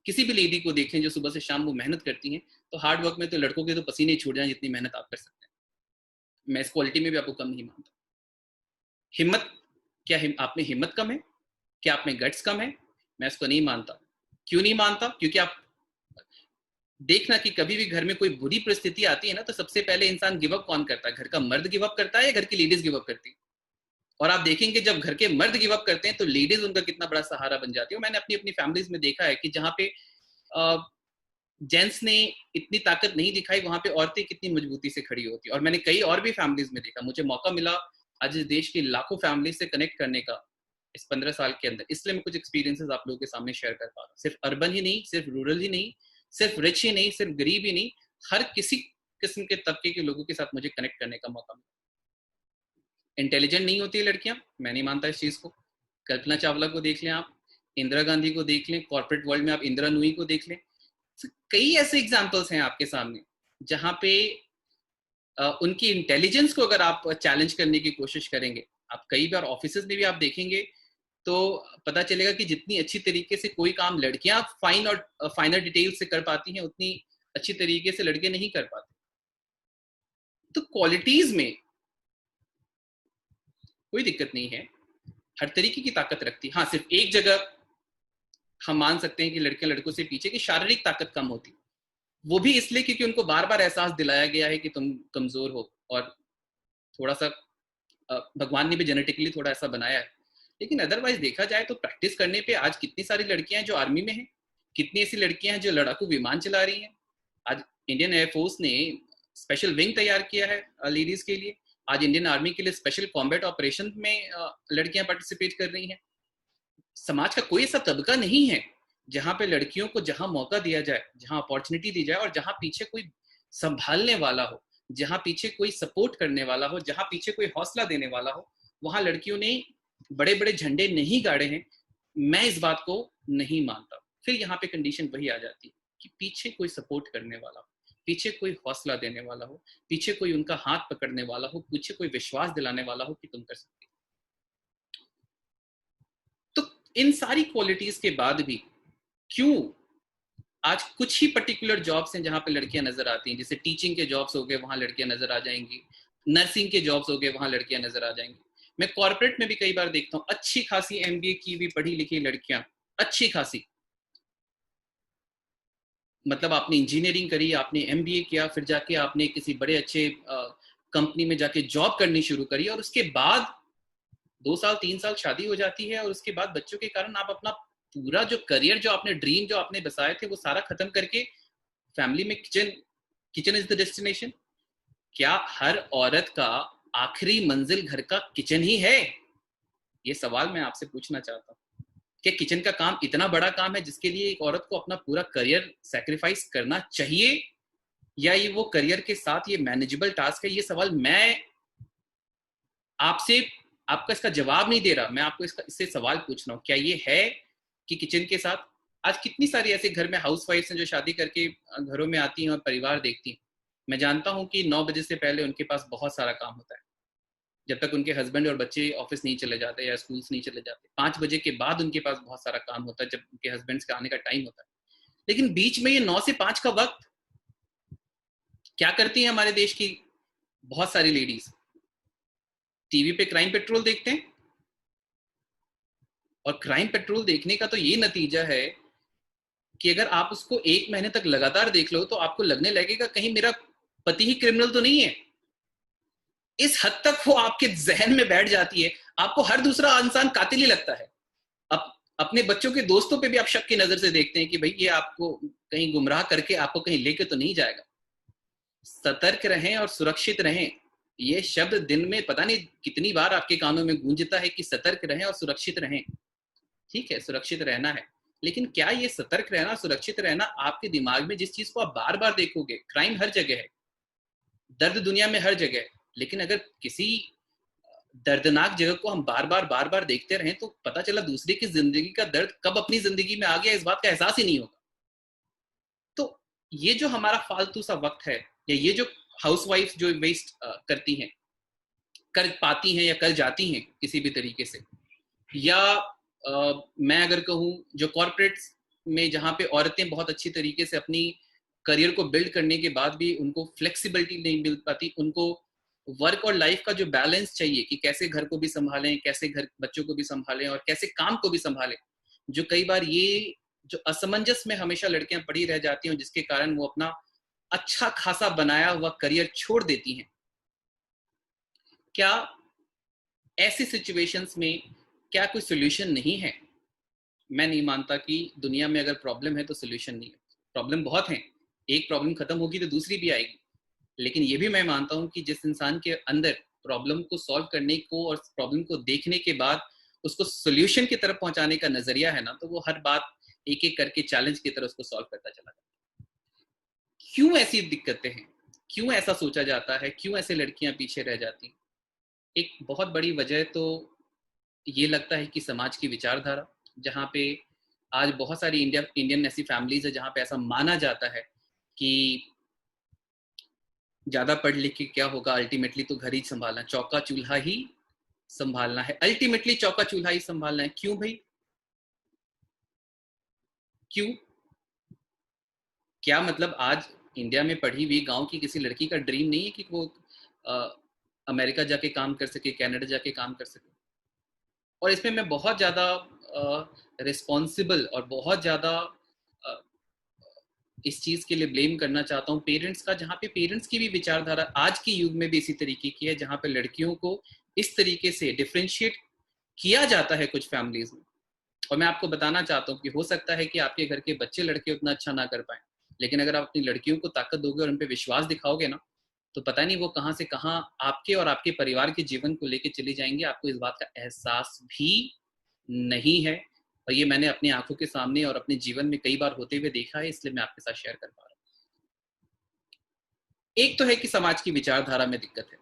किसी भी लेडी को देख लें जो सुबह से शाम वो मेहनत करती हैं, तो हार्ड वर्क में तो लड़कों के तो पसीने छूट जाए जितनी मेहनत आप कर सकते हैं। मैं इस क्वालिटी में भी आपको कम नहीं मानता। हिम्मत, क्या आप में हिम्मत कम है? क्या आप में गट्स कम है? मैं इसको नहीं मानता। क्यों नहीं मानता? क्योंकि आप देखना कि कभी भी घर में कोई बुरी परिस्थिति आती है ना तो सबसे पहले इंसान गिव अप कौन करता है? घर का मर्द गिव अप करता है या घर की लेडीज गिव अप करती है? और आप देखेंगे जब घर के मर्द गिव अप करते हैं तो लेडीज उनका कितना बड़ा सहारा बन जाती है। मैंने अपनी अपनी फैमिलीज में देखा है कि जहाँ पे जेंट्स ने इतनी ताकत नहीं दिखाई, वहां पे औरतें कितनी मजबूती से खड़ी होती है। और मैंने कई और भी फैमिलीज में देखा, मुझे मौका मिला आज इस देश की लाखों फैमिली से कनेक्ट करने का इस 15 साल के अंदर, इसलिए मैं कुछ एक्सपीरियंसेस आप लोगों के सामने शेयर कर पा रहा हूँ। सिर्फ अर्बन ही नहीं, सिर्फ रूरल ही नहीं, सिर्फ रिच ही नहीं, सिर्फ गरीब ही नहीं, हर किसी किस्म के तबके के लोगों के साथ मुझे कनेक्ट करने का मौका मिला। इंटेलिजेंट नहीं होती है लड़कियां, मैं नहीं मानता इस चीज को। कल्पना चावला को देख लें आप, इंदिरा गांधी को देख लें, कॉर्पोरेट वर्ल्ड में आप इंदिरा नूई को देख लें, कई ऐसे एग्जाम्पल्स हैं आपके सामने जहां पे उनकी इंटेलिजेंस को अगर आप चैलेंज करने की कोशिश करेंगे, आप कई बार ऑफिसेज में भी आप देखेंगे तो पता चलेगा कि जितनी अच्छी तरीके से कोई काम लड़कियां फाइनर डिटेल से कर पाती हैं, उतनी अच्छी तरीके से लड़के नहीं कर पाते। तो क्वालिटीज में कोई दिक्कत नहीं है, हर तरीके की ताकत रखती है। हाँ, सिर्फ एक जगह हम मान सकते हैं कि लड़कियां लड़कों से पीछे की शारीरिक ताकत कम होती, वो भी इसलिए क्योंकि उनको बार बार एहसास दिलाया गया है कि तुम कमजोर हो, और थोड़ा सा भगवान ने भी जेनेटिकली थोड़ा ऐसा बनाया है। लेकिन अदरवाइज देखा जाए तो प्रैक्टिस करने पे आज कितनी सारी लड़कियां हैं जो आर्मी में हैं, कितनी ऐसी लड़कियां हैं जो लड़ाकू विमान चला रही हैं। आज इंडियन एयरफोर्स ने स्पेशल विंग तैयार किया है लेडीज के लिए। आज इंडियन आर्मी के लिए स्पेशल कॉम्बैट ऑपरेशन में लड़कियां पार्टिसिपेट कर रही हैं। समाज का कोई ऐसा तबका नहीं है जहां पे लड़कियों को जहां मौका दिया जाए, जहां अपॉर्चुनिटी दी जाए और जहां पीछे कोई संभालने वाला हो, जहां पीछे कोई सपोर्ट करने वाला हो, जहां पीछे कोई हौसला देने वाला हो, वहां लड़कियों ने बड़े बड़े झंडे नहीं गाड़े हैं। मैं इस बात को नहीं मानता। फिर यहाँ पे कंडीशन वही आ जाती है कि पीछे कोई सपोर्ट करने वाला हो, पीछे कोई हौसला देने वाला हो, पीछे कोई उनका हाथ पकड़ने वाला हो, पीछे कोई विश्वास दिलाने वाला हो कि तुम कर सकते। तो इन सारी क्वालिटीज के बाद भी क्यों आज कुछ ही पर्टिकुलर जॉब्स हैं जहां पे लड़कियां नजर आती हैं, जैसे टीचिंग के जॉब्स हो गए वहां लड़कियां नजर आ जाएंगी, नर्सिंग के जॉब्स हो गए वहां लड़कियां नजर आ जाएंगी। मैं कॉर्पोरेट में भी कई बार देखता हूँ अच्छी खासी एमबीए की भी पढ़ी लिखी लड़कियां, अच्छी खासी, मतलब आपने इंजीनियरिंग करी, आपने एमबीए किया, फिर जाके आपने किसी बड़े अच्छे कंपनी में जाके जॉब करनी शुरू करी और उसके बाद 2 साल 3 साल शादी हो जाती है और उसके बाद बच्चों के कारण आप अपना पूरा जो करियर, जो आपने ड्रीम जो आपने बसाए थे वो सारा खत्म करके फैमिली में किचन इज द डेस्टिनेशन। क्या हर औरत का आखिरी मंजिल घर का किचन ही है? ये सवाल मैं आपसे पूछना चाहता हूँ। क्या किचन का काम इतना बड़ा काम है जिसके लिए एक औरत को अपना पूरा करियर सैक्रिफाइस करना चाहिए, या ये वो करियर के साथ ये मैनेजेबल टास्क है? ये सवाल मैं आपसे, आपका इसका जवाब नहीं दे रहा, मैं आपको इससे सवाल पूछ रहा हूँ। क्या ये है कि किचन के साथ आज कितनी सारी ऐसे घर में हाउसवाइफ्स हैं जो शादी करके घरों में आती हैं और परिवार देखती हैं। मैं जानता हूं कि 9 बजे से पहले उनके पास बहुत सारा काम होता है, जब तक उनके हस्बैंड और बच्चे ऑफिस नहीं चले जाते या स्कूल्स नहीं चले जाते। 5 बजे के बाद उनके पास बहुत सारा काम होता है, जब उनके हस्बैंड्स के आने का टाइम होता है। लेकिन बीच में ये 9 से 5 का वक्त क्या करती हैं हमारे देश की बहुत सारी लेडीज? टीवी पे क्राइम पेट्रोल देखते हैं, और क्राइम पेट्रोल देखने का तो ये नतीजा है कि अगर आप उसको 1 महीने तक लगातार देख लो तो आपको लगने लगेगा कहीं मेरा पति ही क्रिमिनल तो नहीं है। इस हद तक वो आपके जहन में बैठ जाती है, आपको हर दूसरा इंसान कातिल ही लगता है। अपने बच्चों के दोस्तों पे भी आप शक की नजर से देखते हैं कि भाई ये आपको कहीं गुमराह करके आपको कहीं लेके तो नहीं जाएगा। सतर्क रहें और सुरक्षित रहें। ये शब्द दिन में पता नहीं कितनी बार आपके कानों में गूंजता है कि सतर्क रहें और सुरक्षित रहें। ठीक है, सुरक्षित रहना है, लेकिन क्या ये सतर्क रहना, सुरक्षित रहना आपके दिमाग में जिस चीज को आप बार बार देखोगे, क्राइम हर जगह है, दर्द दुनिया में हर जगह है, लेकिन अगर किसी दर्दनाक जगह को हम बार बार देखते रहें तो पता चला दूसरे की जिंदगी का दर्द कब अपनी जिंदगी में आ गया इस बात का एहसास ही नहीं होगा। तो ये जो हमारा फालतू सा वक्त है, या ये जो हाउसवाइफ जो वेस्ट करती हैं, कर पाती हैं या कर जाती हैं किसी भी तरीके से, या मैं अगर कहूँ जो कॉर्पोरेट्स में जहाँ पे औरतें बहुत अच्छी तरीके से अपनी करियर को बिल्ड करने के बाद भी उनको फ्लेक्सिबिलिटी नहीं मिल पाती, उनको वर्क और लाइफ का जो बैलेंस चाहिए कि कैसे घर को भी संभालें, कैसे घर बच्चों को भी संभालें और कैसे काम को भी संभालें, जो कई बार ये जो असमंजस में हमेशा लड़कियां पड़ी रह जाती हैं जिसके कारण वो अपना अच्छा खासा बनाया हुआ करियर छोड़ देती हैं। क्या ऐसी सिचुएशंस में क्या कोई सोल्यूशन नहीं है? मैं नहीं मानता कि दुनिया में अगर प्रॉब्लम है तो सोल्यूशन नहीं है। प्रॉब्लम बहुत है, एक प्रॉब्लम खत्म होगी तो दूसरी भी आएगी, लेकिन ये भी मैं मानता हूं कि जिस इंसान के अंदर प्रॉब्लम को सॉल्व करने को और प्रॉब्लम को देखने के बाद उसको सोल्यूशन की तरफ पहुंचाने का नजरिया है ना, तो वो हर बात एक एक करके चैलेंज की तरह उसको सॉल्व करता चला जाता है। क्यों ऐसी दिक्कतें हैं? क्यों ऐसा सोचा जाता है? क्यों ऐसे लड़कियां पीछे रह जाती हैं? एक बहुत बड़ी वजह तो ये लगता है कि समाज की विचारधारा, जहाँ पे आज बहुत सारी इंडियन ऐसी फैमिलीज है जहाँ पे ऐसा माना जाता है कि ज्यादा पढ़ लिख के क्या होगा, अल्टीमेटली तो घर ही संभालना, चौका चूल्हा ही संभालना है, अल्टीमेटली चौका चूल्हा ही संभालना है। क्यों भाई? क्यों? क्या मतलब आज इंडिया में पढ़ी हुई गांव की किसी लड़की का ड्रीम नहीं है कि वो अमेरिका जाके काम कर सके, कनाडा जाके काम कर सके? और इसमें मैं बहुत ज़्यादा रिस्पॉन्सिबल और बहुत ज़्यादा इस चीज़ के लिए ब्लेम करना चाहता हूँ पेरेंट्स का, जहाँ पे पेरेंट्स की भी विचारधारा आज के युग में भी इसी तरीके की है, जहाँ पे लड़कियों को इस तरीके से डिफ्रेंशिएट किया जाता है कुछ फैमिलीज में। और मैं आपको बताना चाहता हूँ कि हो सकता है कि आपके घर के बच्चे लड़के उतना अच्छा ना कर पाए, लेकिन अगर आप अपनी लड़कियों को ताकत दोगे और उन पर विश्वास दिखाओगे ना, तो पता नहीं वो कहाँ से कहाँ आपके और आपके परिवार के जीवन को लेके चली जाएंगे, आपको इस बात का एहसास भी नहीं है। और ये मैंने अपनी आंखों के सामने और अपने जीवन में कई बार होते हुए देखा है, इसलिए मैं आपके साथ शेयर कर पा रहा हूँ। एक तो है कि समाज की विचारधारा में दिक्कत है,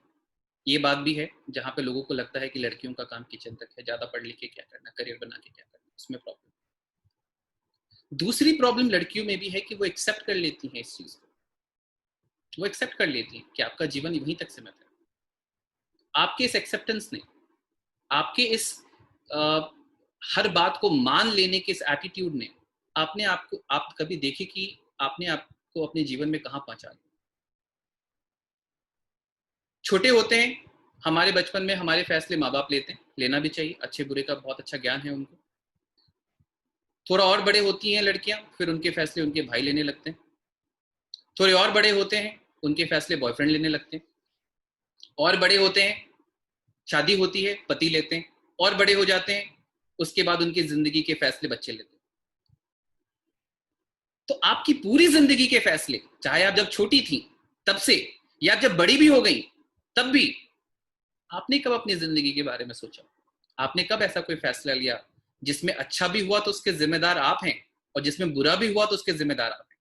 ये बात भी है, जहाँ पे लोगों को लगता है कि लड़कियों का काम किचन तक है, ज्यादा पढ़ लिख के क्या करना, करियर बना के क्या करना, उसमें प्रॉब्लम। दूसरी प्रॉब्लम लड़कियों में भी है कि वो एक्सेप्ट कर लेती हैं इस चीज को, वो एक्सेप्ट कर लेती हैं कि आपका जीवन वहीं तक सीमित है। आपके इस एक्सेप्टेंस ने, आपके इस हर बात को मान लेने के इस एटीट्यूड ने आप कभी देखे कि आपने आपको अपने जीवन में कहां पहुंचा दिया। छोटे होते हैं, हमारे बचपन में हमारे फैसले माँ बाप लेते हैं, लेना भी चाहिए, अच्छे बुरे का बहुत अच्छा ज्ञान है उनको। थोड़ा और बड़े होती हैं लड़कियां, फिर उनके फैसले उनके भाई लेने लगते हैं। थोड़े और बड़े होते हैं, उनके फैसले बॉयफ्रेंड लेने लगते हैं। और बड़े होते हैं, शादी होती है, पति लेते हैं। और बड़े हो जाते हैं, उसके बाद उनकी जिंदगी के फैसले बच्चे लेते हैं। तो आपकी पूरी जिंदगी के फैसले, चाहे आप जब छोटी थी तब से, या जब बड़ी भी हो गई तब भी, आपने कब अपनी जिंदगी के बारे में सोचा? आपने कब ऐसा कोई फैसला लिया जिसमें अच्छा भी हुआ तो उसके जिम्मेदार आप हैं, और जिसमें बुरा भी हुआ तो उसके जिम्मेदार आप हैं?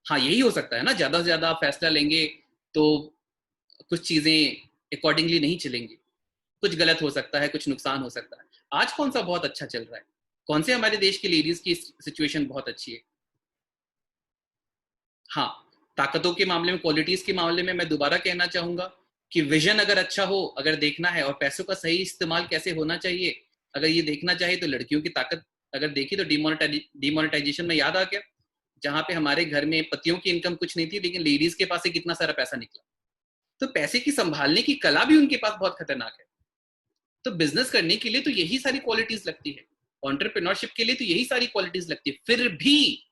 हाँ, यही हो सकता है ना, ज्यादा से ज्यादा आप फैसला लेंगे तो कुछ चीजें अकॉर्डिंगली नहीं चलेंगी, कुछ गलत हो सकता है, कुछ नुकसान हो सकता है। आज कौन सा बहुत अच्छा चल रहा है? कौन से हमारे देश की लेडीज की सिचुएशन बहुत अच्छी है? हाँ, ताकतों के मामले में, क्वालिटीज के मामले में मैं दोबारा कहना चाहूंगा कि विजन अगर अच्छा हो, अगर देखना है, और पैसों का सही इस्तेमाल कैसे होना चाहिए, अगर ये देखना चाहिए, तो लड़कियों की ताकत अगर देखी तो डिमोनेटाइजेशन में याद आ गया, जहां पे हमारे घर में पतियों की इनकम कुछ नहीं थी, लेकिन लेडीज के पास से कितना सारा पैसा निकला। तो पैसे की संभालने की कला भी उनके पास बहुत खतरनाक है। तो बिजनेस करने के लिए तो यही सारी क्वालिटीज लगती है, एंटरप्रेन्योरशिप के लिए तो यही सारी क्वालिटीज लगती है, फिर भी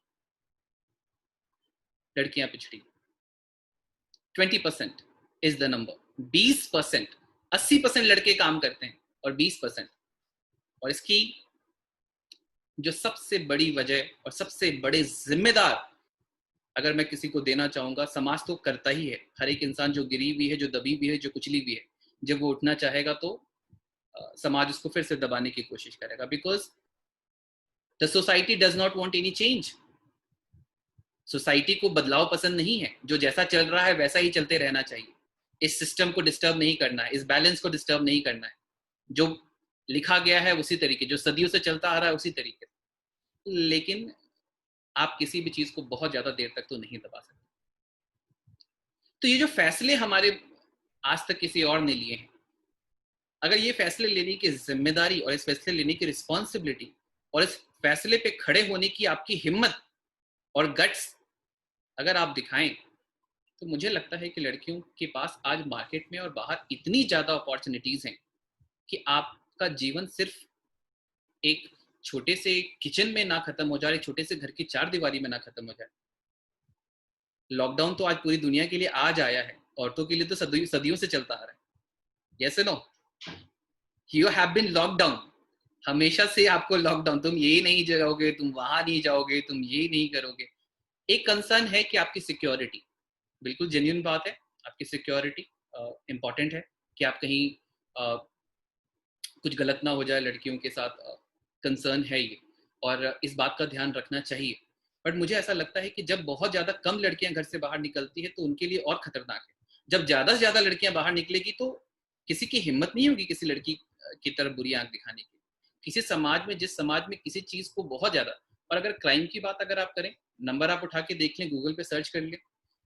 लड़कियां पिछड़ी। 20% इज द नंबर। 20%, 80% लड़के काम करते हैं और 20%। और इसकी जो सबसे बड़ी वजह और सबसे बड़े जिम्मेदार अगर मैं किसी को देना चाहूंगा, समाज तो करता ही है। हर एक इंसान जो गिरी भी है, जो दबी भी है, जो कुचली भी है, जब वो उठना चाहेगा तो समाज उसको फिर से दबाने की कोशिश करेगा, because the society does not want any change. Society को बदलाव पसंद नहीं है, जो जैसा चल रहा है वैसा ही चलते रहना चाहिए। इस सिस्टम को डिस्टर्ब नहीं करना है, इस बैलेंस को डिस्टर्ब नहीं करना है। जो लिखा गया है उसी तरीके, जो सदियों से चलता आ रहा है उसी तरीके। लेकिन आप किसी भी चीज को बहुत ज्यादा देर तक तो नहीं दबा सकते। तो ये जो फैसले हमारे आज तक किसी और ने लिए हैं, अगर ये फैसले लेने की जिम्मेदारी और इस फैसले लेने की रिस्पॉन्सिबिलिटी और इस फैसले पे खड़े होने की आपकी हिम्मत और गट्स अगर आप दिखाएं, तो मुझे लगता है कि लड़कियों के पास आज मार्केट में और बाहर इतनी ज्यादा अपॉर्चुनिटीज हैं कि आपका जीवन सिर्फ एक छोटे से किचन में ना खत्म हो जाए, छोटे से घर की चार दीवारी में ना खत्म हो जाए। लॉकडाउन तो आज पूरी दुनिया के लिए आज आया है, औरतों के लिए तो सदियों से चलता आ रहा है। Yes no, you have been lockdown, हमेशा से आपको लॉकडाउन, तुम ये नहीं जाओगे, तुम वहां नहीं जाओगे, तुम ये नहीं करोगे। एक कंसर्न है कि आपकी सिक्योरिटी, बिल्कुल जेन्युइन बात है, आपकी सिक्योरिटी इंपॉर्टेंट है कि आप कहीं कुछ गलत ना हो जाए लड़कियों के साथ, कंसर्न है ये, और इस बात का ध्यान रखना चाहिए। बट मुझे ऐसा लगता है कि जब बहुत ज्यादा कम लड़कियां घर से बाहर निकलती है तो उनके लिए और खतरनाक है। जब ज्यादा से ज्यादा लड़कियां बाहर निकलेगी तो किसी की हिम्मत नहीं होगी किसी लड़की की तरफ बुरी आंख दिखाने की। किसी समाज में, जिस समाज में किसी चीज को बहुत ज्यादा, और अगर क्राइम की बात अगर आप करें, नंबर आप उठा के देख लें, गूगल पे सर्च कर लें,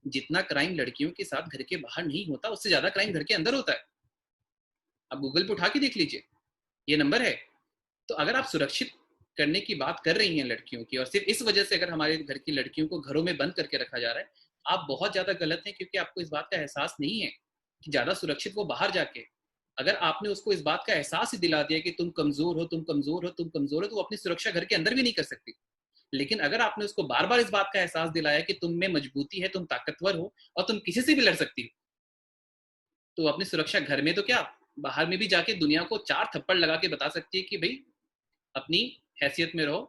जितना क्राइम लड़कियों के साथ घर के बाहर नहीं होता, उससे ज्यादा क्राइम घर के अंदर होता है। आप गूगल पे उठा के देख लीजिए, ये नंबर है। तो अगर आप सुरक्षित करने की बात कर रही हैं लड़कियों की, और सिर्फ इस वजह से अगर हमारे घर की लड़कियों को घरों में बंद करके रखा जा रहा है, आप बहुत ज्यादा गलत हैं, क्योंकि आपको इस बात का एहसास नहीं है कि ज्यादा सुरक्षित वो बाहर जाके, अगर आपने उसको इस बात का एहसास ही दिला दिया कि तुम कमजोर हो, तुम कमजोर हो, तुम कमजोर हो, तो वो अपनी सुरक्षा घर के अंदर भी नहीं कर सकती। लेकिन अगर आपने उसको बार बार इस बात का एहसास दिलाया कि तुम में मजबूती है, तुम ताकतवर हो और तुम किसी से भी लड़ सकती हो, तो अपनी सुरक्षा घर में तो क्या, बाहर में भी जाके दुनिया को 4 थप्पड़ लगा के बता सकती है कि भाई अपनी हैसियत में रहो,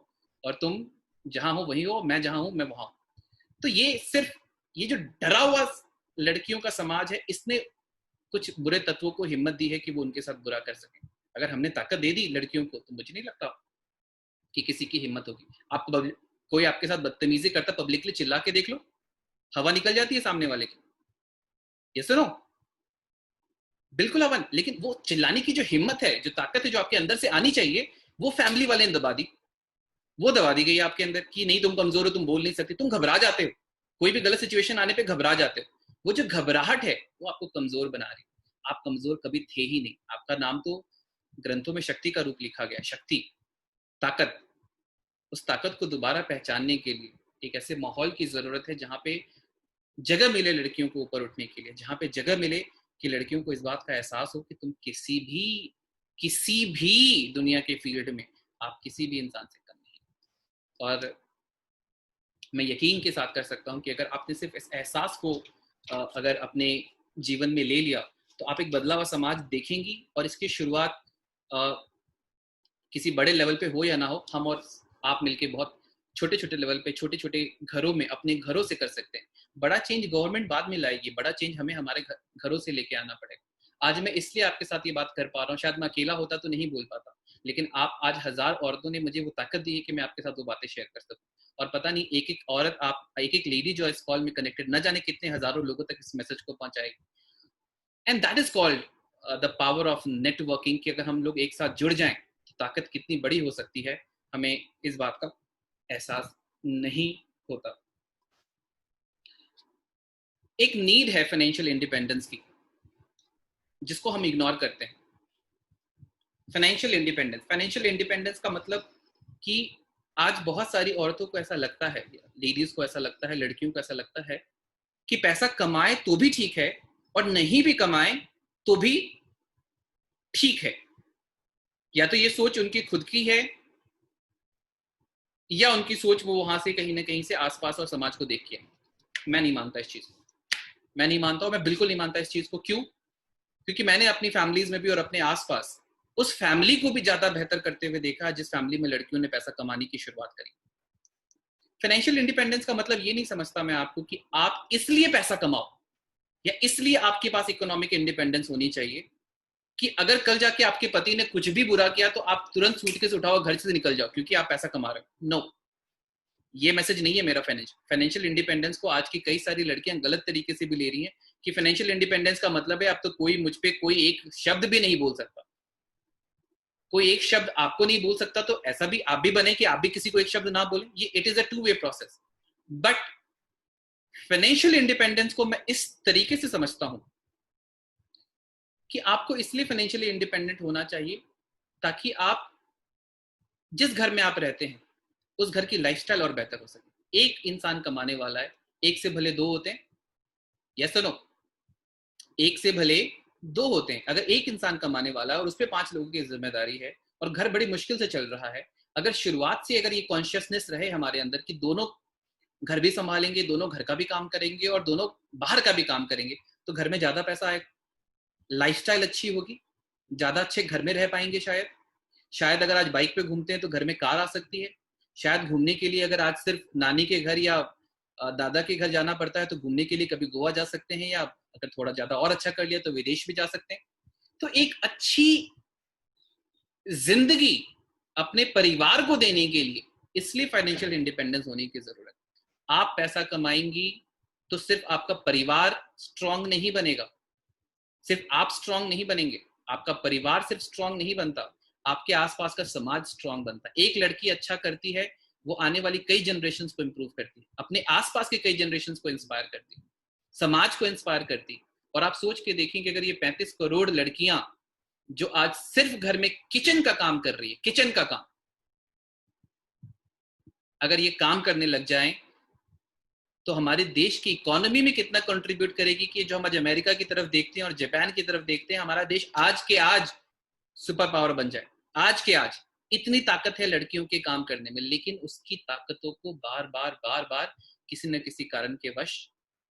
और तुम जहां हो वहीं हो, मैं जहां हूं मैं वहां हूं। तो ये सिर्फ ये जो डरा हुआ लड़कियों का समाज है, इसने कुछ बुरे तत्वों को हिम्मत दी है कि वो उनके साथ बुरा कर सके। अगर हमने ताकत दे दी लड़कियों को तो मुझे नहीं लगता कि किसी की हिम्मत होगी। आप कोई आपके साथ बदतमीजी करता, पब्लिकली चिल्ला के देख लो, हवा निकल जाती है सामने वाले की। ये सुनो, बिल्कुल हवा। लेकिन वो चिल्लाने की जो हिम्मत है, जो ताकत है, जो आपके अंदर से आनी चाहिए, वो फैमिली वाले ने दबा दी। वो दबा दी गई आपके अंदर कि नहीं, तुम कमजोर हो, तुम बोल नहीं सकते, तुम घबरा जाते हो, कोई भी गलत सिचुएशन आने पे घबरा जाते हो। वो जो घबराहट है वो आपको कमजोर बना रही है। आप कमजोर कभी थे ही नहीं। आपका नाम तो ग्रंथों में शक्ति का रूप लिखा गया, शक्ति, ताकत। उस ताकत को दोबारा पहचानने के लिए एक ऐसे माहौल की जरूरत है जहां पे जगह मिले लड़कियों को ऊपर उठने के लिए, जहां पे जगह मिले कि लड़कियों को इस बात का एहसास हो कि तुम किसी भी दुनिया के फील्ड में आप किसी भी इंसान से कम नहीं। और मैं यकीन के साथ कर सकता हूं कि अगर आपने सिर्फ इस एहसास को अगर अपने जीवन में ले लिया तो आप एक बदला हुआ समाज देखेंगी। और इसकी शुरुआत किसी बड़े लेवल पे हो या ना हो, हम और आप मिलके बहुत छोटे छोटे लेवल पे, छोटे छोटे घरों में, अपने घरों से कर सकते हैं। बड़ा चेंज गवर्नमेंट बाद में लाएगी, बड़ा चेंज हमें हमारे घरों से लेके आना पड़ेगा। आज मैं इसलिए आपके साथ ये बात कर पा रहा हूँ, शायद मैं अकेला होता तो नहीं बोल पाता, लेकिन आप आज 1000 औरतों ने मुझे वो ताकत दी है कि मैं आपके साथ वो बातें शेयर कर सकूं। और पता नहीं एक एक औरत, आप एक एक लेडी जो इस कॉल में कनेक्टेड, न जाने कितने हजारों लोगों तक इस मैसेज को पहुंचाएगी। And that is called the power of networking, कि अगर हम लोग एक साथ जुड़ जाएं तो ताकत कितनी बड़ी हो सकती है, हमें इस बात का एहसास नहीं होता। एक नीड है फाइनेंशियल इंडिपेंडेंस की, जिसको हम इग्नोर करते हैं। फाइनेंशियल इंडिपेंडेंस का मतलब कि आज बहुत सारी औरतों को ऐसा लगता है, लेडीज को ऐसा लगता है, लड़कियों को ऐसा लगता है कि पैसा कमाए तो भी ठीक है और नहीं भी कमाए तो भी ठीक है। या तो ये सोच उनकी खुद की है, या उनकी सोच वो वहां से कहीं ना कहीं से आसपास और समाज को देख के। मैं नहीं मानता इस चीज को, मैं नहीं मानता हूं, मैं बिल्कुल नहीं मानता इस चीज को। क्यों? क्योंकि मैंने अपनी फैमिलीज में भी और अपने आसपास उस फैमिली को भी ज्यादा बेहतर करते हुए देखा जिस फैमिली में लड़कियों ने पैसा कमाने की शुरुआत करी। फाइनेंशियल इंडिपेंडेंस का मतलब ये नहीं समझता मैं आपको कि आप इसलिए पैसा कमाओ या इसलिए आपके पास इकोनॉमिक इंडिपेंडेंस होनी चाहिए कि अगर कल जाके आपके पति ने कुछ भी बुरा किया तो आप तुरंत सूटकेस उठाओ, घर से निकल जाओ क्योंकि आप पैसा कमा रहे हो। नो, ये मैसेज नहीं है मेरा। फाइनेंशियल इंडिपेंडेंस को आज की कई सारी लड़कियां गलत तरीके से भी ले रही हैं कि फाइनेंशियल इंडिपेंडेंस का मतलब है अब तो कोई मुझ पे कोई एक शब्द भी नहीं बोल सकता, कोई एक शब्द आपको नहीं बोल सकता, तो ऐसा भी आप भी बने कि आप भी किसी को एक शब्द ना बोले। ये it is a two way process. But financial independence को मैं इस तरीके से समझता हूं कि आपको इसलिए फाइनेंशियली इंडिपेंडेंट होना चाहिए ताकि आप जिस घर में आप रहते हैं उस घर की लाइफस्टाइल और बेहतर हो सके। एक इंसान कमाने वाला है, एक से भले दो होते हैं, यस और नो, एक से भले दो होते हैं। अगर एक इंसान कमाने वाला है और उस पर 5 लोगों की जिम्मेदारी है और घर बड़ी मुश्किल से चल रहा है, अगर शुरुआत से अगर ये कॉन्शियसनेस रहे हमारे अंदर कि दोनों घर भी संभालेंगे, दोनों घर का भी काम करेंगे और दोनों बाहर का भी काम करेंगे, तो घर में ज्यादा पैसा आएगा, लाइफस्टाइल अच्छी होगी, ज्यादा अच्छे घर में रह पाएंगे। शायद अगर आज बाइक पे घूमते हैं तो घर में कार आ सकती है। शायद घूमने के लिए अगर आज सिर्फ नानी के घर या दादा के घर जाना पड़ता है तो घूमने के लिए कभी गोवा जा सकते हैं, या अगर थोड़ा ज्यादा और अच्छा कर लिया तो विदेश भी जा सकते हैं। तो एक अच्छी जिंदगी अपने परिवार को देने के लिए इसलिए फाइनेंशियल इंडिपेंडेंस होने की जरूरत है। आप पैसा कमाएंगी तो सिर्फ आपका परिवार स्ट्रांग नहीं बनेगा, सिर्फ आप स्ट्रांग नहीं बनेंगे, आपका परिवार सिर्फ स्ट्रांग नहीं बनता, आपके आसपास का समाज स्ट्रांग बनता है। एक लड़की अच्छा करती है, वो आने वाली कई जनरेशंस को इंप्रूव करती है, अपने आसपास के कई जनरेशंस को इंस्पायर करती है, समाज को इंस्पायर करती है। और आप सोच के देखें कि अगर ये 35 करोड़ लड़कियां जो आज सिर्फ घर में किचन का काम कर रही है, किचन का काम, अगर ये काम करने लग जाएं तो हमारे देश की इकोनॉमी में कितना कंट्रीब्यूट करेगी कि जो हम आज अमेरिका की तरफ देखते हैं और जापान की तरफ देखते हैं, हमारा देश आज के आज सुपर पावर बन जाए। आज के आज इतनी ताकत है लड़कियों के काम करने में, लेकिन उसकी ताकतों को बार बार किसी न किसी कारण के वश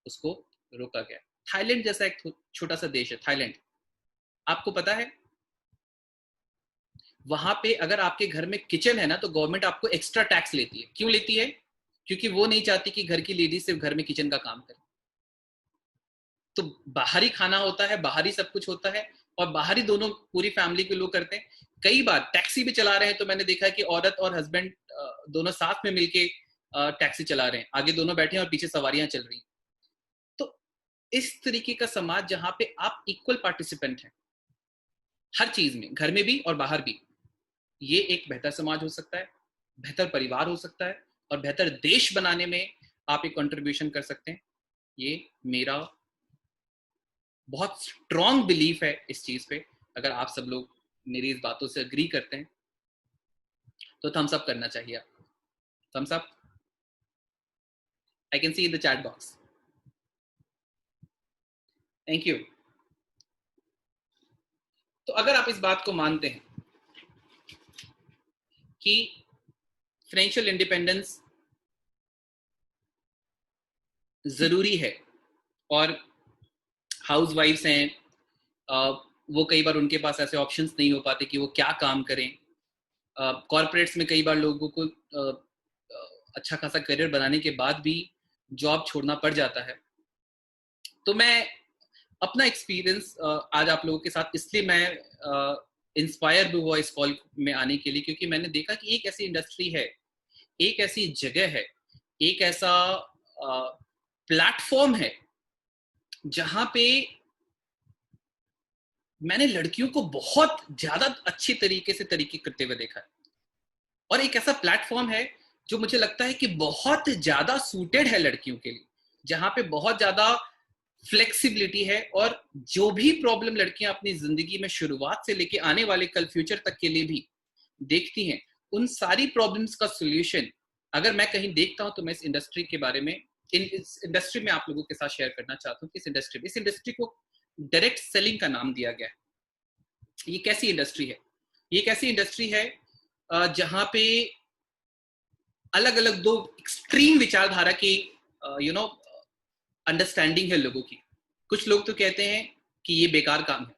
उसको रोका गया। थाईलैंड जैसा एक छोटा सा देश है थाईलैंड, आपको पता है वहां पे अगर आपके घर में किचन है ना तो गवर्नमेंट आपको एक्स्ट्रा टैक्स लेती है। क्यों लेती है? क्योंकि वो नहीं चाहती कि घर की लेडीज सिर्फ घर में किचन का काम करे। तो बाहरी खाना होता है, बाहरी सब कुछ होता है, और बाहरी दोनों पूरी फैमिली के लोग करते हैं। कई बार टैक्सी भी चला रहे हैं तो मैंने देखा है कि औरत और हस्बैंड दोनों साथ में मिलके टैक्सी चला रहे हैं, आगे दोनों बैठे हैं और पीछे सवारियां चल रही हैं। तो इस तरीके का समाज जहां पे आप इक्वल पार्टिसिपेंट हैं हर चीज में, घर में भी और बाहर भी, ये एक बेहतर समाज हो सकता है, बेहतर परिवार हो सकता है, और बेहतर देश बनाने में आप एक कंट्रीब्यूशन कर सकते हैं। ये मेरा बहुत स्ट्रॉन्ग बिलीफ है इस चीज पे। अगर आप सब लोग मेरी इस बातों से अग्री करते हैं तो थम्स अप करना चाहिए आपको। Thumbs up, I can see in the chat box. Thank you. तो अगर आप इस बात को मानते हैं कि फाइनेंशियल इंडिपेंडेंस जरूरी है, और हाउस वाइफ्स हैं, वो कई बार उनके पास ऐसे ऑप्शंस नहीं हो पाते कि वो क्या काम करें, कॉर्पोरेट्स में कई बार लोगों को अच्छा खासा करियर बनाने के बाद भी जॉब छोड़ना पड़ जाता है। तो मैं अपना एक्सपीरियंस आज आप लोगों के साथ, इसलिए मैं इंस्पायर भी हुआ इस कॉल में आने के लिए, क्योंकि मैंने देखा कि एक ऐसी इंडस्ट्री है, एक ऐसी जगह है, एक ऐसा प्लेटफॉर्म है जहां पे मैंने लड़कियों को बहुत ज्यादा अच्छी तरीके से तरीके करते हुए देखा है, और एक ऐसा प्लेटफॉर्म है जो मुझे लगता है कि बहुत ज्यादा सूटेड है लड़कियों के लिए, जहां पे बहुत ज्यादा फ्लेक्सिबिलिटी है, और जो भी प्रॉब्लम लड़कियां अपनी जिंदगी में शुरुआत से लेके आने वाले कल फ्यूचर तक के लिए भी देखती हैं, उन सारी प्रॉब्लम्स का सोल्यूशन अगर मैं कहीं देखता हूं तो मैं इस इंडस्ट्री के बारे में, इस इंडस्ट्री में आप लोगों के साथ शेयर करना चाहता हूं कि इस इंडस्ट्री को डायरेक्ट सेलिंग का नाम दिया गया है। ये कैसी इंडस्ट्री है? ये एक ऐसी इंडस्ट्री है जहां पे अलग अलग दो एक्सट्रीम विचारधारा की अंडरस्टैंडिंग है लोगों की। कुछ लोग तो कहते हैं कि ये बेकार काम है,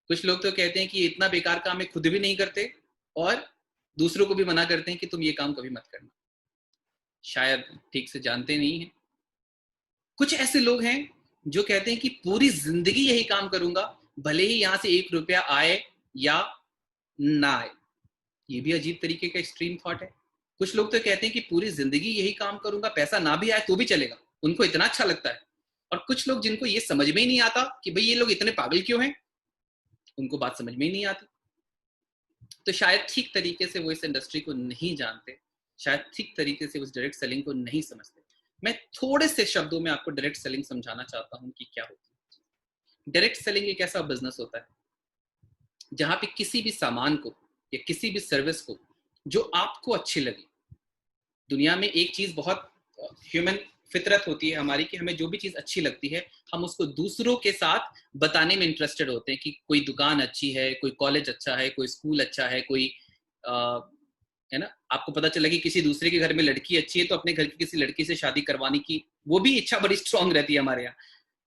कुछ लोग तो कहते हैं कि ये इतना बेकार काम है खुद भी नहीं करते, और दूसरों को भी मना करते हैं कि तुम ये काम कभी मत करना, शायद ठीक से जानते नहीं हैं। कुछ ऐसे लोग हैं जो कहते हैं कि पूरी जिंदगी यही काम करूंगा, भले ही यहां से 1 रुपया आए या ना आए। ये भी अजीब तरीके का एक्सट्रीम थॉट है। कुछ लोग तो कहते हैं कि पूरी जिंदगी यही काम करूंगा, पैसा ना भी आए तो भी चलेगा, उनको इतना अच्छा लगता है। और कुछ लोग जिनको ये समझ में ही नहीं आता कि भाई ये लोग इतने पागल क्यों हैं, उनको बात समझ में ही नहीं आती। तो शायद ठीक तरीके से वो इस इंडस्ट्री को नहीं जानते, शायद ठीक तरीके से उस डायरेक्ट सेलिंग को नहीं समझते। मैं थोड़े से शब्दों में आपको डायरेक्ट सेलिंग समझाना चाहता हूं कि क्या होती है। डायरेक्ट सेलिंग एक ऐसा बिजनेस होता है जहां पे किसी भी सामान को या किसी भी सर्विस को जो आपको अच्छी लगे, दुनिया में एक चीज बहुत ह्यूमन फितरत होती है हमारी कि हमें जो भी चीज अच्छी लगती है हम उसको दूसरों के साथ बताने में इंटरेस्टेड होते हैं कि कोई दुकान अच्छी है, कोई कॉलेज अच्छा है, कोई स्कूल अच्छा है, कोई है ना, आपको पता चला कि किसी दूसरे के घर में लड़की अच्छी है तो अपने घर की किसी लड़की से शादी करवाने की वो भी इच्छा बड़ी स्ट्रांग रहती है हमारे यहाँ,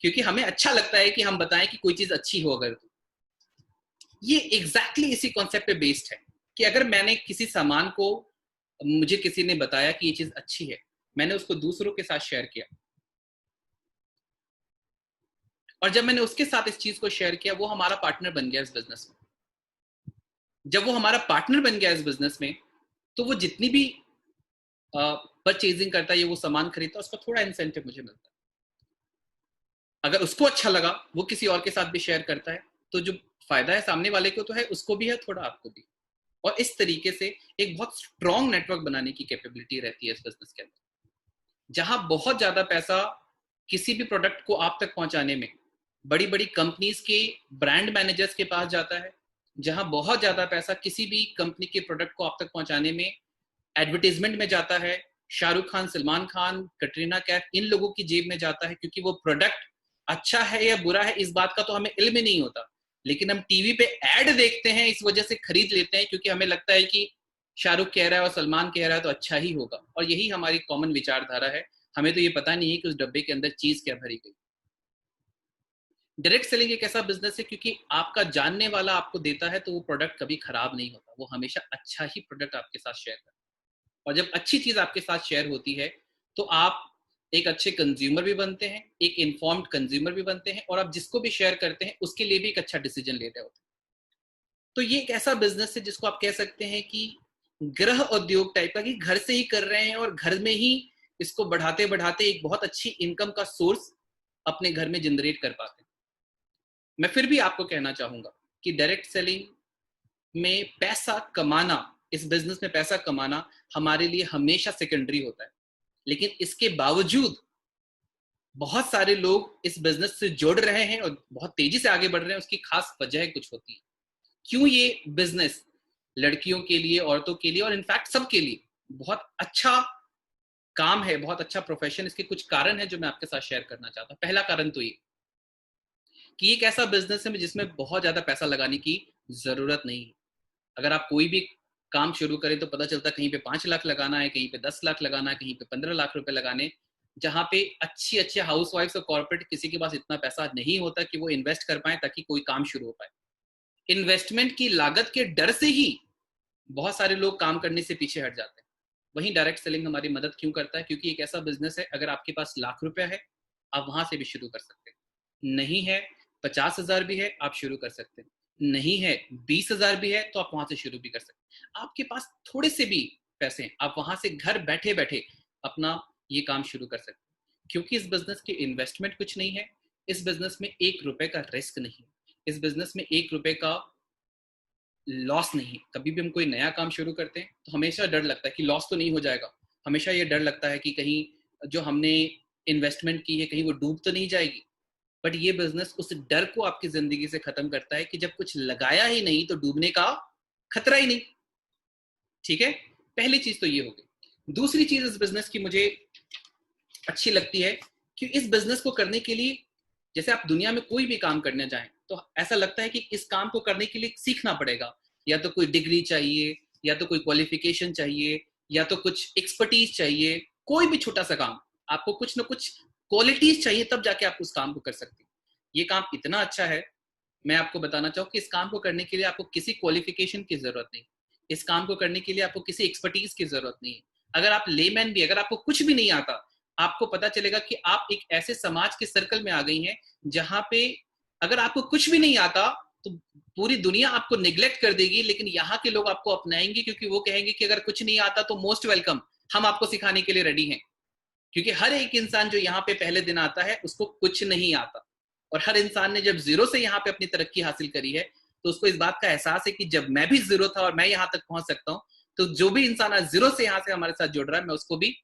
क्योंकि हमें अच्छा लगता है कि हम बताएं कि कोई चीज अच्छी हो। अगर ये एग्जैक्टली इसी कॉन्सेप्ट पे बेस्ड है कि अगर मैंने किसी सामान को, मुझे किसी ने बताया कि ये चीज अच्छी है, मैंने उसको दूसरों के साथ शेयर किया, और जब मैंने उसके साथ इस चीज को शेयर किया वो हमारा पार्टनर बन गया इस बिजनेस में। जब वो हमारा पार्टनर बन गया इस बिजनेस में तो वो जितनी भी परचेजिंग करता है, ये वो सामान खरीदता है, उसका थोड़ा इंसेंटिव मुझे मिलता है। अगर उसको अच्छा लगा वो किसी और के साथ भी शेयर करता है, तो जो फायदा है सामने वाले को तो है, उसको भी है, थोड़ा आपको भी। और इस तरीके से एक बहुत स्ट्रॉन्ग नेटवर्क बनाने की कैपेबिलिटी रहती है इस बिजनेस के अंदर, जहां बहुत ज्यादा पैसा किसी भी प्रोडक्ट को आप तक पहुंचाने में बड़ी बड़ी कंपनीज के ब्रांड मैनेजर्स के पास जाता है, जहां बहुत ज्यादा पैसा किसी भी कंपनी के प्रोडक्ट को आप तक पहुंचाने में एडवर्टीजमेंट में जाता है, शाहरुख खान, सलमान खान, कटरीना कैफ, इन लोगों की जेब में जाता है, क्योंकि वो प्रोडक्ट अच्छा है या बुरा है इस बात का तो हमें इल्म ही नहीं होता, लेकिन हम टीवी पे ऐड देखते हैं, इस वजह से खरीद लेते हैं, क्योंकि हमें लगता है कि शाहरुख कह रहा है और सलमान कह रहा है तो अच्छा ही होगा। और यही हमारी कॉमन विचारधारा है, हमें तो ये पता नहीं है कि उस डब्बे के अंदर चीज क्या भरी गई। डायरेक्ट सेलिंग एक ऐसा बिजनेस है क्योंकि आपका जानने वाला आपको देता है तो वो प्रोडक्ट कभी खराब नहीं होता, वो हमेशा अच्छा ही प्रोडक्ट आपके साथ शेयर करता है। और जब अच्छी चीज आपके साथ शेयर होती है तो आप एक अच्छे कंज्यूमर भी बनते हैं, एक इन्फॉर्म्ड कंज्यूमर भी बनते हैं, और आप जिसको भी शेयर करते हैं उसके लिए भी एक अच्छा डिसीजन ले रहे होते हैं। तो ये एक ऐसा बिजनेस है जिसको आप कह सकते हैं कि गृह उद्योग टाइप का, कि घर से ही कर रहे हैं और घर में ही इसको बढ़ाते बढ़ाते एक बहुत अच्छी इनकम का सोर्स अपने घर में जनरेट कर पाते हैं। मैं फिर भी आपको कहना चाहूंगा कि डायरेक्ट सेलिंग में पैसा कमाना, इस बिजनेस में पैसा कमाना हमारे लिए हमेशा सेकेंडरी होता है, लेकिन इसके बावजूद बहुत सारे लोग इस बिजनेस से जुड़ रहे हैं और बहुत तेजी से आगे बढ़ रहे हैं। उसकी खास वजह कुछ होती है। क्यों ये बिजनेस लड़कियों के लिए, औरतों के लिए और इनफैक्ट सबके लिए बहुत अच्छा काम है, बहुत अच्छा प्रोफेशन, इसके कुछ कारण है जो मैं आपके साथ शेयर करना चाहता हूँ। पहला कारण तो ये कि एक ऐसा बिजनेस है जिसमें बहुत ज्यादा पैसा लगाने की जरूरत नहीं है। अगर आप कोई भी काम शुरू करें तो पता चलता है कहीं पे 5 लाख लगाना है, कहीं पे 10 लाख लगाना है, कहीं पे 15 लाख रुपए लगाने, जहां पे अच्छी अच्छी हाउस वाइफ और कॉर्पोरेट किसी के पास इतना पैसा नहीं होता कि वो इन्वेस्ट कर पाए ताकि कोई काम शुरू हो पाए। इन्वेस्टमेंट की लागत के डर से ही बहुत सारे लोग काम करने से पीछे हट जाते हैं। वहीं डायरेक्ट सेलिंग हमारी मदद क्यों करता है? क्योंकि एक ऐसा बिजनेस है, अगर आपके पास लाख रुपया है आप वहां से भी शुरू कर सकते हैं, नहीं है 50,000 भी है आप शुरू कर सकते हैं, नहीं है 20,000 भी है तो आप वहां से शुरू भी कर सकते हैं। आपके पास थोड़े से भी पैसे हैं, आप वहां से घर बैठे बैठे अपना ये काम शुरू कर सकते हैं। क्योंकि इस बिजनेस की इन्वेस्टमेंट कुछ नहीं है, इस बिजनेस में 1 रुपए का रिस्क नहीं है, इस बिजनेस में 1 रुपए का लॉस नहीं है। कभी भी हम कोई नया काम शुरू करते हैं तो हमेशा डर लगता है कि लॉस तो नहीं हो जाएगा, हमेशा ये डर लगता है कि कहीं जो हमने इन्वेस्टमेंट की है कहीं वो डूब तो नहीं जाएगी। बट ये बिजनेस उस डर को आपकी जिंदगी से खत्म करता है कि जब कुछ लगाया ही नहीं तो डूबने का खतरा ही नहीं। ठीक है, पहली चीज तो ये हो गई। दूसरी चीज इस बिजनेस की मुझे अच्छी लगती है कि इस बिजनेस को करने के लिए, जैसे आप दुनिया में कोई भी काम करने जाएं तो ऐसा लगता है कि इस काम को करने के लिए सीखना पड़ेगा, या तो कोई डिग्री चाहिए, या तो कोई क्वालिफिकेशन चाहिए, या तो कुछ एक्सपर्टीज चाहिए। कोई भी छोटा सा काम, आपको कुछ ना कुछ क्वालिटीज चाहिए, तब जाके आप उस काम को कर सकते हैं। ये काम इतना अच्छा है, मैं आपको बताना चाहूँ कि इस काम को करने के लिए आपको किसी क्वालिफिकेशन की जरूरत नहीं, इस काम को करने के लिए आपको किसी एक्सपर्टीज की जरूरत नहीं है। अगर आप लेमैन भी, अगर आपको कुछ भी नहीं आता, आपको पता चलेगा कि आप एक ऐसे समाज के सर्कल में आ गई हैं जहां पे अगर आपको कुछ भी नहीं आता तो पूरी दुनिया आपको निग्लेक्ट कर देगी, लेकिन यहाँ के लोग आपको अपनाएंगे क्योंकि वो कहेंगे कि अगर कुछ नहीं आता तो मोस्ट वेलकम, हम आपको सिखाने के लिए रेडी हैं। क्योंकि हर एक इंसान जो यहाँ पे पहले दिन आता है उसको कुछ नहीं आता, और हर इंसान ने जब जीरो से यहाँ पे अपनी तरक्की हासिल करी है तो उसको इस बात का एहसास है कि जब मैं भी जीरो था और मैं यहाँ तक पहुंच सकता हूँ, तो जो भी इंसान आज जीरो से यहाँ से हमारे साथ जुड़ रहा है मैं उसको भी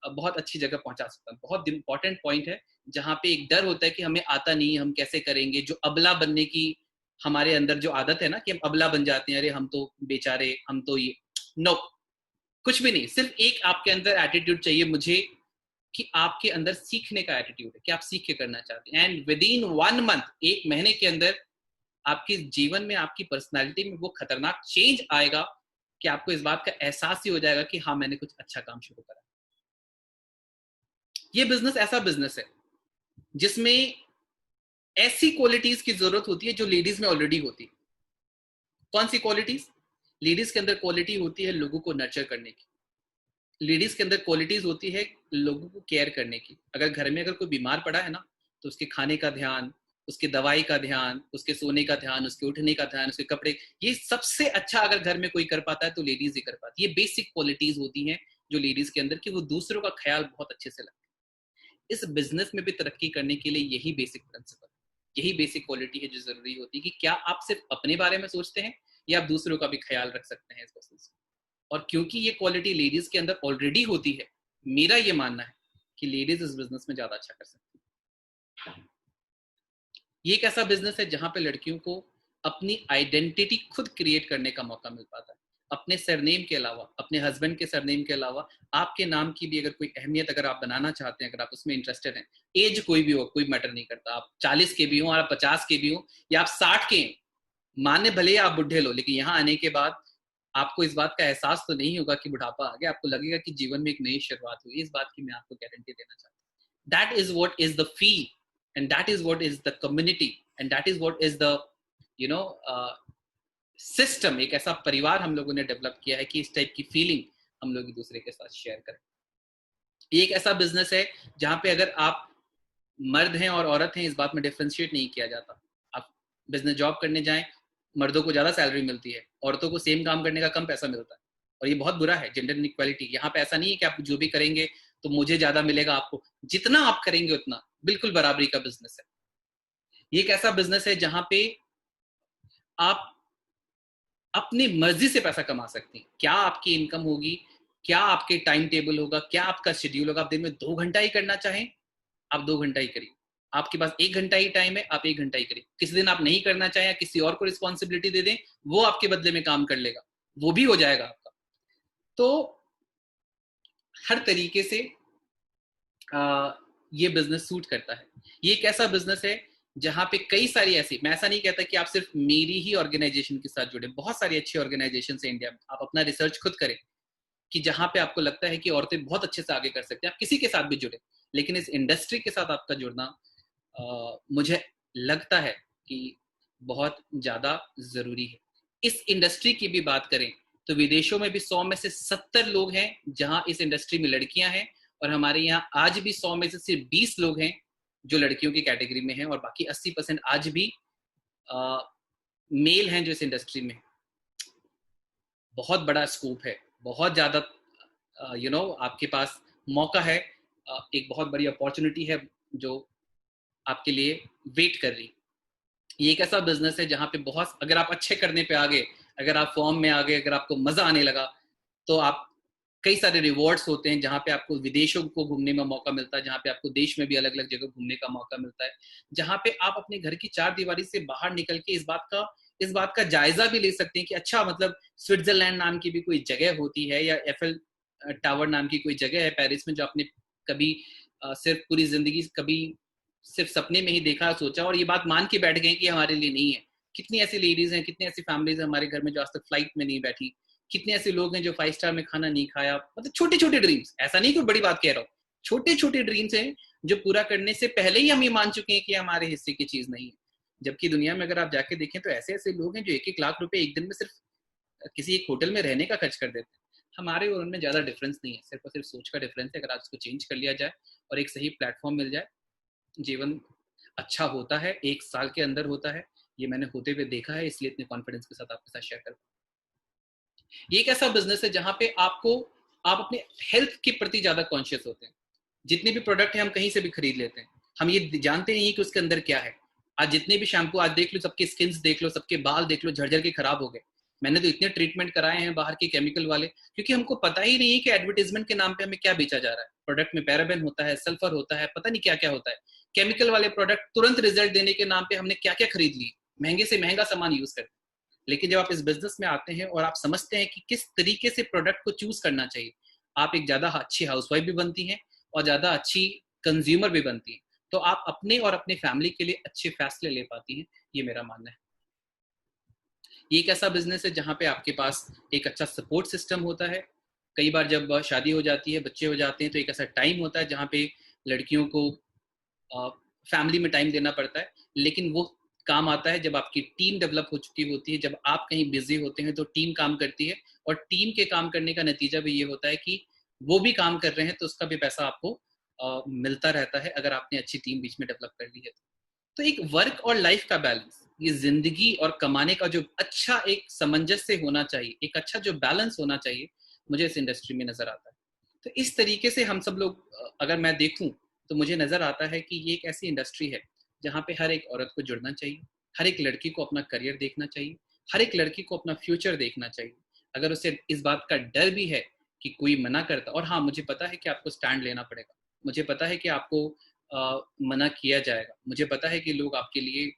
बहुत अच्छी जगह पहुंचा सकता हूँ। बहुत इंपॉर्टेंट पॉइंट है, जहाँ पे एक डर होता है कि हमें आता नहीं, हम कैसे करेंगे, जो अबला बनने की हमारे अंदर जो आदत है ना कि हम अबला बन जाते हैं, अरे हम तो बेचारे, हम तो ये, नो, कुछ भी नहीं। सिर्फ एक आपके अंदर एटीट्यूड चाहिए मुझे, कि आपके अंदर सीखने का एटीट्यूड है कि आप सीख के करना चाहते हैं, एंड विद इन 1 मंथ, 1 महीने के अंदर आपके जीवन में, आपकी पर्सनालिटी में वो खतरनाक चेंज आएगा कि आपको इस बात का एहसास ही हो जाएगा कि हाँ मैंने कुछ अच्छा काम शुरू करा। ये बिजनेस ऐसा बिजनेस है जिसमें ऐसी क्वालिटीज की जरूरत होती है जो लेडीज में ऑलरेडी होती है। कौन सी क्वालिटीज? लेडीज के अंदर क्वालिटी होती है लोगों को नर्चर करने की, लेडीज के अंदर क्वालिटीज होती है लोगों को केयर करने की। अगर घर में अगर कोई बीमार पड़ा है ना तो उसके खाने का ध्यान, उसके दवाई का ध्यान, उसके सोने का ध्यान, उसके उठने का ध्यान, उसके कपड़े, ये सबसे अच्छा अगर घर में कोई कर पाता है तो लेडीज ही कर पाती है। ये बेसिक क्वालिटीज होती हैं जो लेडीज के अंदर, कि वो दूसरों का ख्याल बहुत अच्छे से रखती है। इस बिजनेस में भी तरक्की करने के लिए यही बेसिक प्रिंसिपल, यही बेसिक क्वालिटी है जो जरूरी होती है कि क्या आप सिर्फ अपने बारे में सोचते हैं या आप दूसरों का भी ख्याल रख सकते हैं इस बिजनेस में। और क्योंकि ये क्वालिटी लेडीज के अंदर ऑलरेडी होती है, मेरा ये मानना है कि लेडीज इस बिजनेस में ज्यादा अच्छा कर सकती है। ये एक ऐसा बिजनेस है जहां पे लड़कियों को अपनी आइडेंटिटी खुद क्रिएट करने का मौका मिल पाता है। अपने सरनेम के अलावा, अपने हस्बैंड के सरनेम के अलावा आपके नाम की भी अगर कोई अहमियत अगर आप बनाना चाहते हैं, अगर आप उसमें इंटरेस्टेड हैं, एज कोई भी हो, कोई मैटर नहीं करता, आप 40 के भी हो, आप 50 के भी हो, या आप 60 के, माने भले आप बुढ़े लो, लेकिन यहाँ आने के बाद आपको इस बात का एहसास तो नहीं होगा कि बुढ़ापा आ गया, आपको लगेगा कि जीवन में एक नई शुरुआत हुई। इस बात की मैं आपको गारंटी देना चाहता हूँ। That is what is the feel, and that is what is the community, and that is what is the you know system. एक ऐसा परिवार हम लोगों ने डेवलप किया है कि इस टाइप की फीलिंग हम लोग एक दूसरे के साथ शेयर करें। ये एक ऐसा बिजनेस है जहाँ पे अगर आप मर्द हैं और औरत हैं, इस बात में डिफ्रेंशिएट नहीं किया जाता। आप बिजनेस जॉब करने जाएं, मर्दों को ज्यादा सैलरी मिलती है, औरतों को सेम काम करने का कम पैसा मिलता है, और ये बहुत बुरा है, जेंडर इनइक्वालिटी। यहाँ पे ऐसा नहीं है कि आप जो भी करेंगे तो मुझे ज्यादा मिलेगा, आपको जितना आप करेंगे उतना, बिल्कुल बराबरी का बिजनेस है। ये एक ऐसा बिजनेस है जहां पे आप अपनी मर्जी से पैसा कमा सकते हैं। क्या आपकी इनकम होगी, क्या आपके टाइम टेबल होगा, क्या आपका शेड्यूल होगा। आप दिन में 2 घंटा ही करना चाहें, आप 2 घंटा ही करिए। आपके पास 1 घंटा ही टाइम है, आप 1 घंटा ही करिए। किसी दिन आप नहीं करना चाहें या किसी और को रिस्पॉन्सिबिलिटी दे दें, वो आपके बदले में काम कर लेगा, वो भी हो जाएगा आपका। तो हर तरीके से ये बिजनेस सूट करता है। ये एक ऐसा बिजनेस है जहां पे कई सारी ऐसी, मैं ऐसा नहीं कहता कि आप सिर्फ मेरी ही ऑर्गेनाइजेशन के साथ जुड़े, बहुत सारी अच्छी ऑर्गेनाइजेशन है इंडिया में। आप अपना रिसर्च खुद करें कि जहां पे आपको लगता है कि औरतें बहुत अच्छे से आगे कर सकते हैं, आप किसी के साथ भी जुड़े, लेकिन इस इंडस्ट्री के साथ आपका जुड़ना मुझे लगता है कि बहुत ज्यादा जरूरी है। इस इंडस्ट्री की भी बात करें तो विदेशों में भी 100 में से 70 लोग हैं जहां इस इंडस्ट्री में लड़कियां हैं, और हमारे यहाँ आज भी 100 में से सिर्फ 20 लोग हैं जो लड़कियों की कैटेगरी में हैं, और बाकी 80% आज भी मेल हैं जो इस इंडस्ट्री में। बहुत बड़ा स्कोप है, बहुत ज्यादा आपके पास मौका है, एक बहुत बड़ी अपॉर्चुनिटी है जो आपके लिए वेट कर रही। ये एक ऐसा बिजनेस है जहां पे बहुत, अगर आप अच्छे करने पे आ गए, अगर आप फॉर्म में आ गए, अगर आपको मजा आने लगा, तो आप कई सारे रिवॉर्ड्स होते हैं जहां पे आपको विदेशों को घूमने में मौका मिलता है, जहां पे आपको देश में भी अलग अलग जगह घूमने का मौका मिलता है, जहां पे आप अपने घर की 4 दीवारी से बाहर निकल के इस बात का जायजा भी ले सकते हैं कि अच्छा, मतलब स्विट्जरलैंड नाम की भी कोई जगह होती है, या एफएल टावर नाम की कोई जगह है पेरिस में, जो आपने कभी सिर्फ पूरी जिंदगी कभी सिर्फ सपने में ही देखा, सोचा, और ये बात मान के बैठ गए कि हमारे लिए नहीं है। कितनी ऐसी लेडीज हैं, कितनी ऐसी फैमिलीज हैं हमारे घर में जो आज तक फ्लाइट में नहीं बैठी, कितने ऐसे लोग हैं जो 5 स्टार में खाना नहीं खाया। मतलब छोटे छोटे ड्रीम्स, ऐसा नहीं कोई बड़ी बात कह रहा हूँ, छोटे छोटे ड्रीम्स हैं जो पूरा करने से पहले ही हम ये मान चुके हैं कि हमारे हिस्से की चीज नहीं है। जबकि दुनिया में अगर आप जाके देखें तो ऐसे ऐसे लोग हैं जो 1-1 लाख रुपए एक दिन में सिर्फ किसी एक होटल में रहने का खर्च कर देते हैं। हमारे और उनमें ज्यादा डिफरेंस नहीं है, सिर्फ और सिर्फ सोच का डिफरेंस है। अगर आप इसको चेंज कर लिया जाए और एक सही प्लेटफॉर्म मिल जाए, जीवन अच्छा होता है, 1 साल के अंदर होता है। ये मैंने होते हुए देखा है, इसलिए इतने कॉन्फिडेंस के साथ आपके साथ शेयर कर रहा हूं। ये एक ऐसा बिजनेस है जहां पे आप अपने हेल्थ के प्रति ज्यादा कॉन्शियस होते हैं। जितने भी प्रोडक्ट है हम कहीं से भी खरीद लेते हैं, हम ये जानते नहीं कि उसके अंदर क्या है। आज जितने भी शैम्पू आज देख लो, सबके स्किन देख लो, सबके बाल देख लो, झड़झड़ के खराब हो गए। मैंने तो इतने ट्रीटमेंट कराए हैं बाहर के केमिकल वाले, क्योंकि हमको पता ही नहीं है कि एडवर्टाइजमेंट के नाम पे हमें क्या बेचा जा रहा है। प्रोडक्ट में पैराबेन होता है, सल्फर होता है, पता नहीं क्या क्या होता है। केमिकल वाले प्रोडक्ट तुरंत रिजल्ट देने के नाम पे हमने क्या क्या खरीद ली, महंगे से महंगा सामान यूज करते हैं। लेकिन जब आप इस बिजनेस में आते हैं और आप समझते हैं कि किस तरीके से प्रोडक्ट को चूज करना चाहिए, आप एक ज्यादा अच्छी हाउसवाइफ भी बनती हैं और ज्यादा अच्छी कंज्यूमर भी बनती हैं। तो आप अपने और अपने फैमिली के लिए अच्छे फैसले ले पाती हैं, ये मेरा मानना है। ये एक ऐसा बिजनेस है जहां पे आपके पास एक अच्छा सपोर्ट सिस्टम होता है। कई बार जब शादी हो जाती है, बच्चे हो जाते हैं, तो एक ऐसा टाइम होता है जहाँ पे लड़कियों को फैमिली में टाइम देना पड़ता है। लेकिन वो काम आता है जब आपकी टीम डेवलप हो चुकी होती है, जब आप कहीं बिजी होते हैं तो टीम काम करती है, और टीम के काम करने का नतीजा भी ये होता है कि वो भी काम कर रहे हैं तो उसका भी पैसा आपको मिलता रहता है, अगर आपने अच्छी टीम बीच में डेवलप कर ली है। तो एक वर्क और लाइफ का बैलेंस, ये जिंदगी और कमाने का जो अच्छा एक सामंजस्य होना चाहिए, एक अच्छा जो बैलेंस होना चाहिए, मुझे इस इंडस्ट्री में नजर आता है। तो इस तरीके से हम सब लोग, अगर मैं देखूं तो मुझे नजर आता है कि ये एक ऐसी इंडस्ट्री है जहाँ पे हर एक औरत को जुड़ना चाहिए, हर एक लड़की को अपना करियर देखना चाहिए, हर एक लड़की को अपना फ्यूचर देखना चाहिए। अगर उसे इस बात का डर भी है कि कोई मना करता, और हाँ, मुझे पता है कि आपको स्टैंड लेना पड़ेगा, मुझे पता है कि आपको मना किया जाएगा, मुझे पता है कि लोग आपके लिए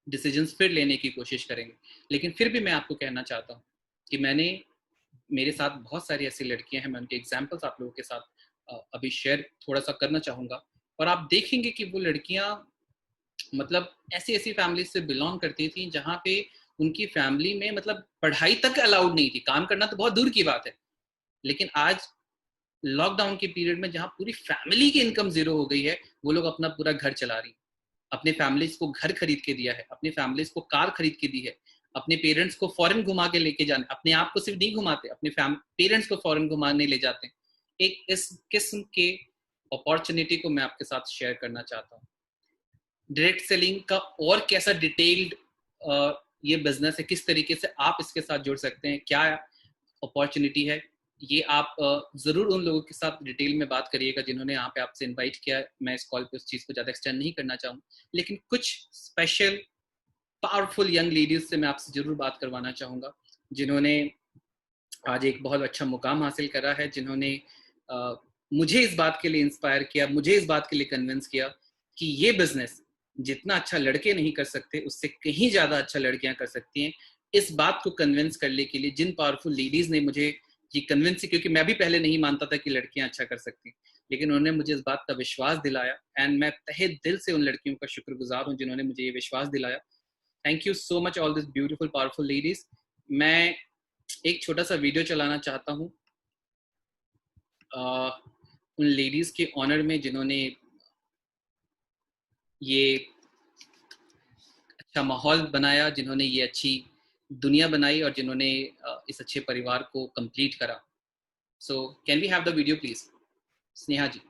डिसीजंस फिर लेने की कोशिश करेंगे, लेकिन फिर भी मैं आपको कहना चाहता हूँ कि मेरे साथ बहुत सारी ऐसी लड़कियां हैं, मैं उनके एग्जाम्पल्स आप लोगों के साथ अभी शेयर थोड़ा सा करना चाहूंगा। और आप देखेंगे कि वो लड़कियां मतलब ऐसी ऐसी फैमिली से बिलोंग करती थी जहाँ पे उनकी फैमिली में मतलब पढ़ाई तक अलाउड नहीं थी, काम करना तो बहुत दूर की बात है। लेकिन आज लॉकडाउन के पीरियड में जहाँ पूरी फैमिली की इनकम जीरो हो गई है, वो लोग अपना पूरा घर चला रही, अपने फैमिलीज को घर खरीद के दिया है, अपने फैमिलीज को कार खरीद के दी है, अपने पेरेंट्स को फॉरेन घुमा के लेके जाने, अपने आप को सिर्फ नहीं घुमाते, अपने पेरेंट्स को फॉरेन घुमाने ले जाते हैं। एक इस किस्म के अपॉर्चुनिटी को मैं आपके साथ शेयर करना चाहता हूँ। डायरेक्ट सेलिंग का और कैसा डिटेल्ड ये बिजनेस है, किस तरीके से आप इसके साथ जुड़ सकते हैं, क्या अपॉर्चुनिटी है, ये आप जरूर उन लोगों के साथ डिटेल में बात करिएगा जिन्होंने यहाँ पे आपसे इनवाइट किया। मैं इस कॉल पे उस चीज़ को ज़्यादा एक्सटेंड नहीं करना चाहूँ, लेकिन कुछ स्पेशल पावरफुल यंग लेडीज से मैं आपसे जरूर बात करवाना चाहूँगा, जिन्होंने आज एक बहुत अच्छा मुकाम हासिल करा है, जिन्होंने मुझे इस बात के लिए इंस्पायर किया, मुझे इस बात के लिए कन्विंस किया कि ये बिजनेस जितना अच्छा लड़के नहीं कर सकते उससे कहीं ज़्यादा अच्छा लड़कियां कर सकती हैं। इस बात को कन्विंस करने के लिए जिन पावरफुल लेडीज ने मुझे ये कन्विंस की, क्योंकि मैं भी पहले नहीं मानता था कि लड़कियां अच्छा कर सकती, लेकिन उन्होंने मुझे इस बात का विश्वास दिलाया, एंड मैं तहे दिल से उन लड़कियों का शुक्रगुजार हूँ जिन्होंने मुझे ये विश्वास दिलाया। Thank you so much all this beautiful powerful ladies. मैं एक छोटा सा वीडियो चलाना चाहता हूँ उन लेडीज के ऑनर में जिन्होंने ये अच्छा माहौल बनाया, जिन्होंने ये अच्छी दुनिया बनाई और जिन्होंने इस अच्छे परिवार को कंप्लीट करा। So can we have the video please? Sneha ji.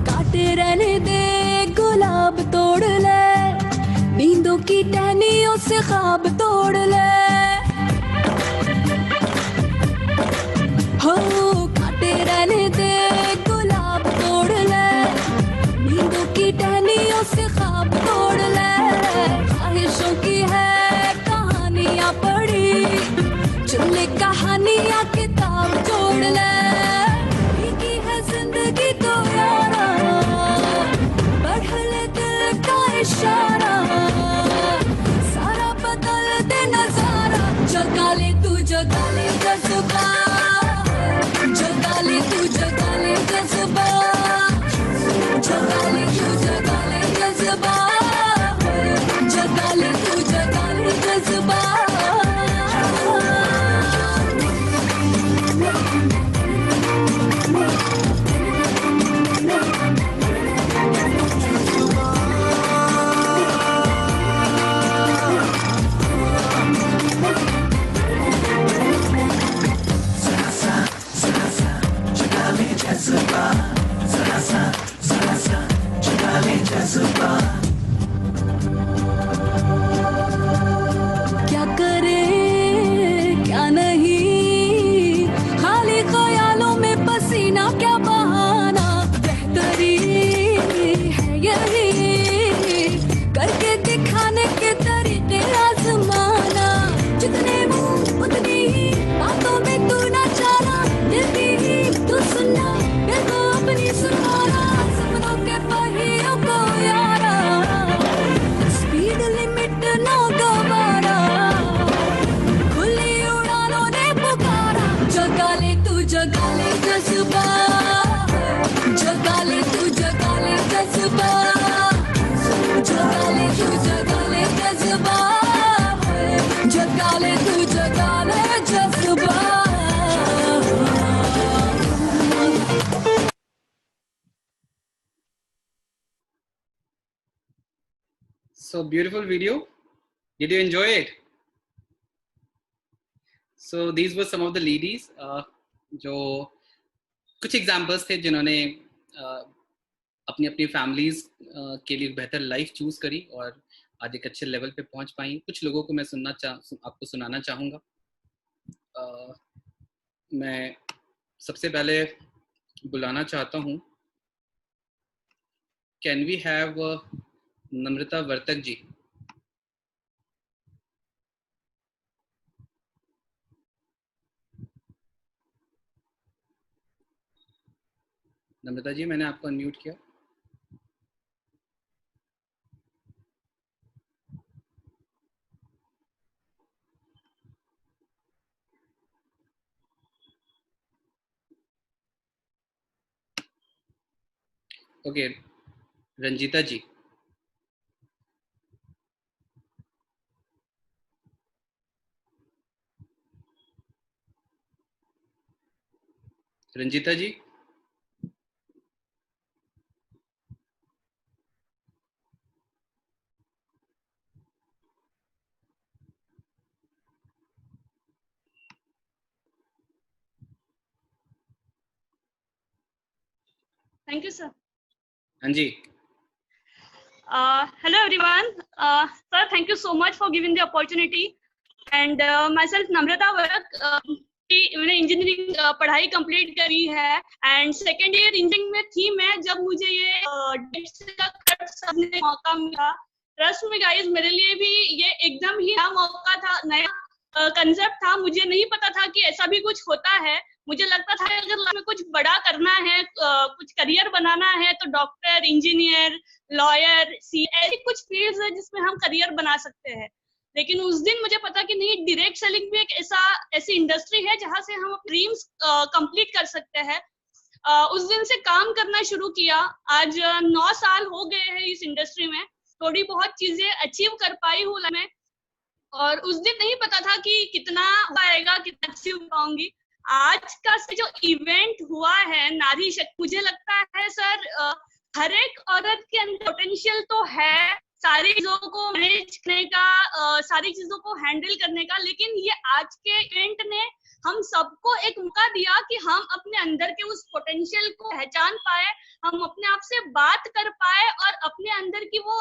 काटे रहने दे गुलाब तोड़ ले, नींदों की टहनियों से ख्वाब तोड़ ले। हो काटे रहने दे गुलाब तोड़ ले, नींदों की टहनियों से ख्वाब तोड़ ले। ख्वाहिशों की है कहानियां पढ़ी, चुन ले कहानियां किताब जोड़ ले। भीगी है जिंदगी तो यारा, बढ़ ले दिल का इशारा, सारा बदल दे नजारा। जगा ले तू जगा ले जज्बा, जगा ले तू जगा ले जज्बा, जगा ले तू जगा ले जज्बा, जगा ले तू जगा ले जज्बा। क्या करे क्या नहीं, खाली ख्यालों में पसीना क्या बहाना। बेहतरीन है यही करके दिखाने के तरीके आजमाना। जितने मुंह उतनी ही बातों में तू ना चारा, दिल की ही तू सुनना, दिल को अपनी सुनाना। सपनों के पहियों को यारा, स्पीड लिमिट ना गवारा, खुली उड़ानों ने पुकारा। जगा ले तू जगा ले जज्बा, जगा ले तू जगा ले जज्बा, जगा ले तू जगा ले जज्बा, जगा ले तू जगा ले जज्बा। So beautiful video. Did you enjoy it? So these were some of the ladies जो कुछ एग्जाम्पल्स थे जिन्होंने अपनी अपनी फैमिलीज के लिए बेहतर लाइफ चूज करी और आज एक अच्छे लेवल पे पहुंच पाई। कुछ लोगों को मैं आपको सुनाना चाहूँगा। मैं सबसे पहले बुलाना चाहता हूँ, कैन वी हैव नम्रता वर्तक जी। नम्रता जी, मैंने आपको अनम्यूट किया। Okay, Ranjita ji. Ranjita ji. Thank you, sir. Anji. Hello, everyone. Sir, thank you so much for giving the opportunity. And myself, Namrata Varak, मैंने इंजीनियरिंग पढ़ाई कंप्लीट करी है एंड सेकेंड ईयर इंजीनियरिंग में थी मैं जब मुझे ये का मौका मिला। ट्रस्ट में गाइस, मेरे लिए भी ये एकदम ही नया मौका था, नया कंसेप्ट था। मुझे नहीं पता था कि ऐसा भी कुछ होता है। मुझे लगता था अगर लाइफ में कुछ बड़ा करना है, कुछ करियर बनाना है तो डॉक्टर, इंजीनियर, लॉयर, सी ऐसी कुछ फील्ड्स है जिसमें हम करियर बना सकते हैं। लेकिन उस दिन मुझे पता कि नहीं, डायरेक्ट सेलिंग भी एक ऐसी इंडस्ट्री है जहां से हम ड्रीम्स कंप्लीट कर सकते हैं। उस दिन से काम करना शुरू किया। आज 9 साल हो गए हैं इस इंडस्ट्री में। थोड़ी बहुत चीजें अचीव कर पाई हूँ मैं, और उस दिन नहीं पता था कि कितना आएगा, कितना अचीव पाऊंगी। आज का जो इवेंट हुआ है नारी शक्ति, मुझे लगता है सर हर एक औरत के अंदर पोटेंशियल तो है सारी चीजों को मैनेज करने का, सारी चीजों को हैंडल करने का, लेकिन ये आज के इवेंट ने हम सबको एक मौका दिया कि हम अपने अंदर के उस पोटेंशियल को पहचान पाए, हम अपने आप से बात कर पाए और अपने अंदर की वो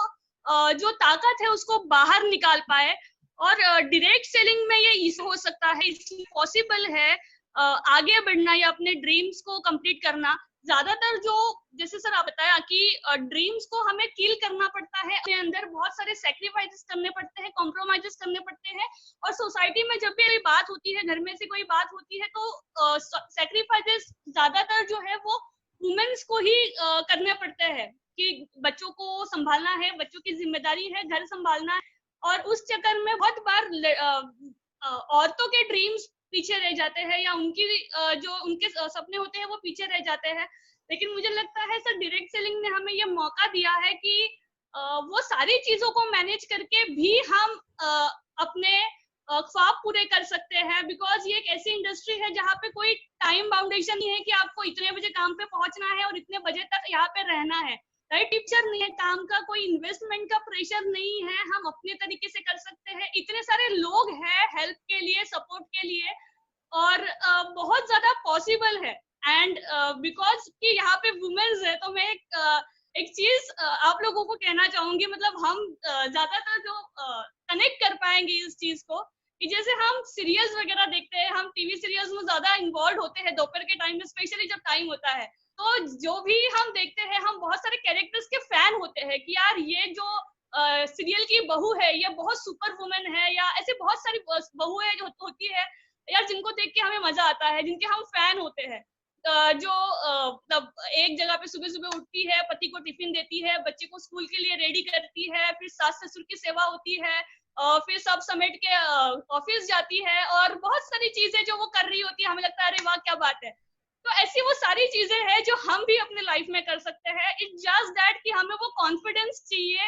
जो ताकत है उसको बाहर निकाल पाए। और डायरेक्ट सेलिंग में ये हो सकता है, इसलिए पॉसिबल है आगे बढ़ना या अपने ड्रीम्स को कंप्लीट करना। ज्यादातर जो जैसे सर आप बताया कि ड्रीम्स को हमें किल करना पड़ता है, अपने अंदर बहुत सारे सैक्रिफाइसेस करने पड़ते हैं, कॉम्प्रोमाइजेस करने पड़ते हैं। और सोसाइटी में जब भी कोई बात होती है, घर में से कोई बात होती है, तो सैक्रिफाइसेस ज्यादातर जो है वो वुमेन्स को ही करने पड़ते हैं कि बच्चों को संभालना है, बच्चों की जिम्मेदारी है, घर संभालना है। और उस चक्कर में बहुत बार औरतों के ड्रीम्स पीछे रह जाते हैं या उनकी जो उनके सपने होते हैं वो पीछे रह जाते हैं। लेकिन मुझे लगता है सर डायरेक्ट सेलिंग ने हमें ये मौका दिया है कि वो सारी चीजों को मैनेज करके भी हम अपने ख्वाब पूरे कर सकते हैं। बिकॉज ये एक ऐसी इंडस्ट्री है जहाँ पे कोई टाइम बाउंडेशन नहीं है कि आपको इतने बजे काम पे पहुंचना है और इतने बजे तक यहाँ पे रहना है। राइट, टीचर नहीं है, काम का कोई इन्वेस्टमेंट का प्रेशर नहीं है, हम अपने तरीके से कर सकते हैं। इतने सारे लोग हैं हेल्प के लिए, सपोर्ट के लिए, और बहुत ज्यादा पॉसिबल है। एंड बिकॉज कि यहाँ पे वुमेन्स है तो मैं एक चीज आप लोगों को कहना चाहूंगी, मतलब हम ज्यादातर जो कनेक्ट कर पाएंगे इस चीज को, कि जैसे हम सीरियल्स वगैरह देखते हैं, हम टीवी सीरियल्स में ज्यादा इन्वॉल्व होते हैं दोपहर के टाइम में, स्पेशली जब टाइम होता है, तो जो भी हम देखते हैं हम बहुत सारे कैरेक्टर्स के फैन होते हैं कि यार ये जो सीरियल की बहू है ये बहुत सुपर वुमेन है, या ऐसे बहुत सारी बहुएं जो होती है यार जिनको देख के हमें मजा आता है, जिनके हम फैन होते हैं। जो मतलब एक जगह पे सुबह सुबह उठती है, पति को टिफिन देती है, बच्चे को स्कूल के लिए रेडी करती है, फिर सास ससुर की सेवा होती है, फिर सब समेट के ऑफिस जाती है, और बहुत सारी चीजें जो वो कर रही होती है, हमें लगता है अरे वाह क्या बात है। तो ऐसी वो सारी चीजें हैं जो हम भी अपने लाइफ में कर सकते हैं। इट्स जस्ट दैट कि हमें वो कॉन्फिडेंस चाहिए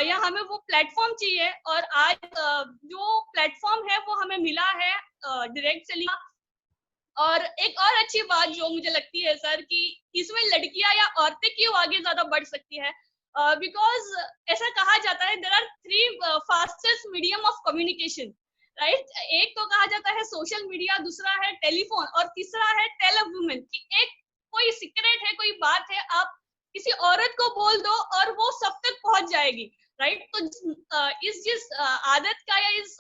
या हमें वो प्लेटफॉर्म चाहिए। और आज जो प्लेटफॉर्म है वो हमें मिला है डायरेक्ट सेलिंग। और एक और अच्छी बात जो मुझे लगती है सर कि इसमें लड़कियां या औरतें क्यों आगे ज्यादा बढ़ सकती है, बिकॉज ऐसा कहा जाता है there are 3 fastest medium of communication, right. एक तो कहा जाता है सोशल मीडिया, दूसरा है टेलीफोन, और तीसरा है टेल अ वुमन। कि एक कोई सीक्रेट है, कोई बात है, आप किसी औरत को बोल दो और वो सब तक पहुंच जाएगी, राइट। तो इस जिस आदत का या इस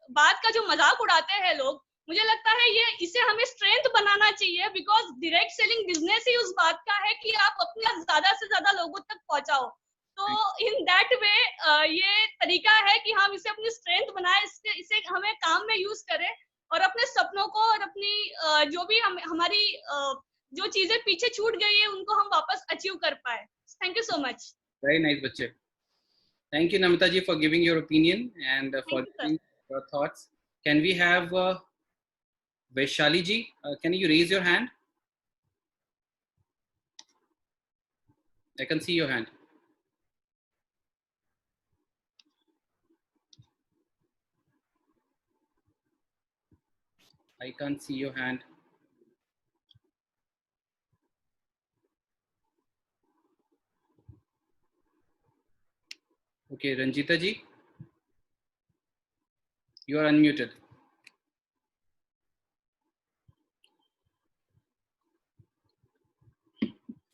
बात का जो मजाक उड़ाते हैं लोग, मुझे लगता है ये इसे हमें स्ट्रेंथ बनाना चाहिए। बिकॉज डायरेक्ट सेलिंग बिजनेस ही उस बात का है कि आप अपने ज्यादा से ज्यादा लोगों तक पहुंचाओ। तो इन दैट वे ये तरीका है कि हम इसे अपनी स्ट्रेंथ बनाए, इसे हमें काम में यूज करें और अपने सपनों को और अपनी जो भी हमारी जो चीजें पीछे छूट गई है उनको हम वापस अचीव कर पाए। Thank you so much. Very nice, बच्चे. Thank you, Namita ji, for giving your opinion and for giving your thoughts. Can we have Vaishali ji? Can you raise your hand? I can see your hand. I can't see your hand. Okay, Ranjita ji, you are unmuted.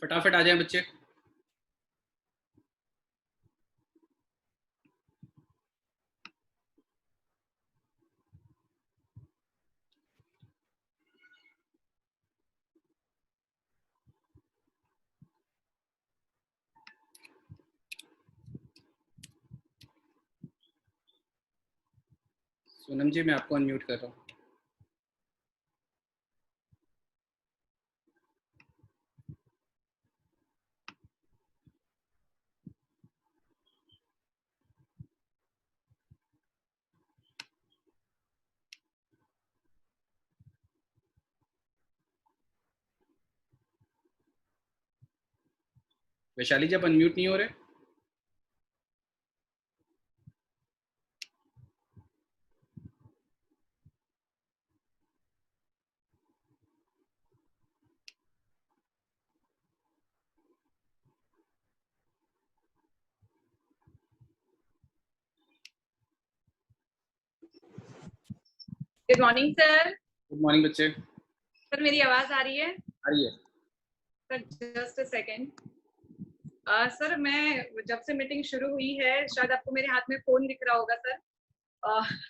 फटाफट आ जाएं बच्चे. सोनम जी, मैं आपको unmute कर रहा हूँ. वैशाली जी, आप unmute नहीं हो रहे. Good morning sir. Good morning बच्चे. सर मेरी आवाज आ रही है? आ रही है. Sir just a second. Sir मैं जब से मीटिंग शुरू हुई है, शायद आपको मेरे हाथ में फोन दिख रहा होगा सर.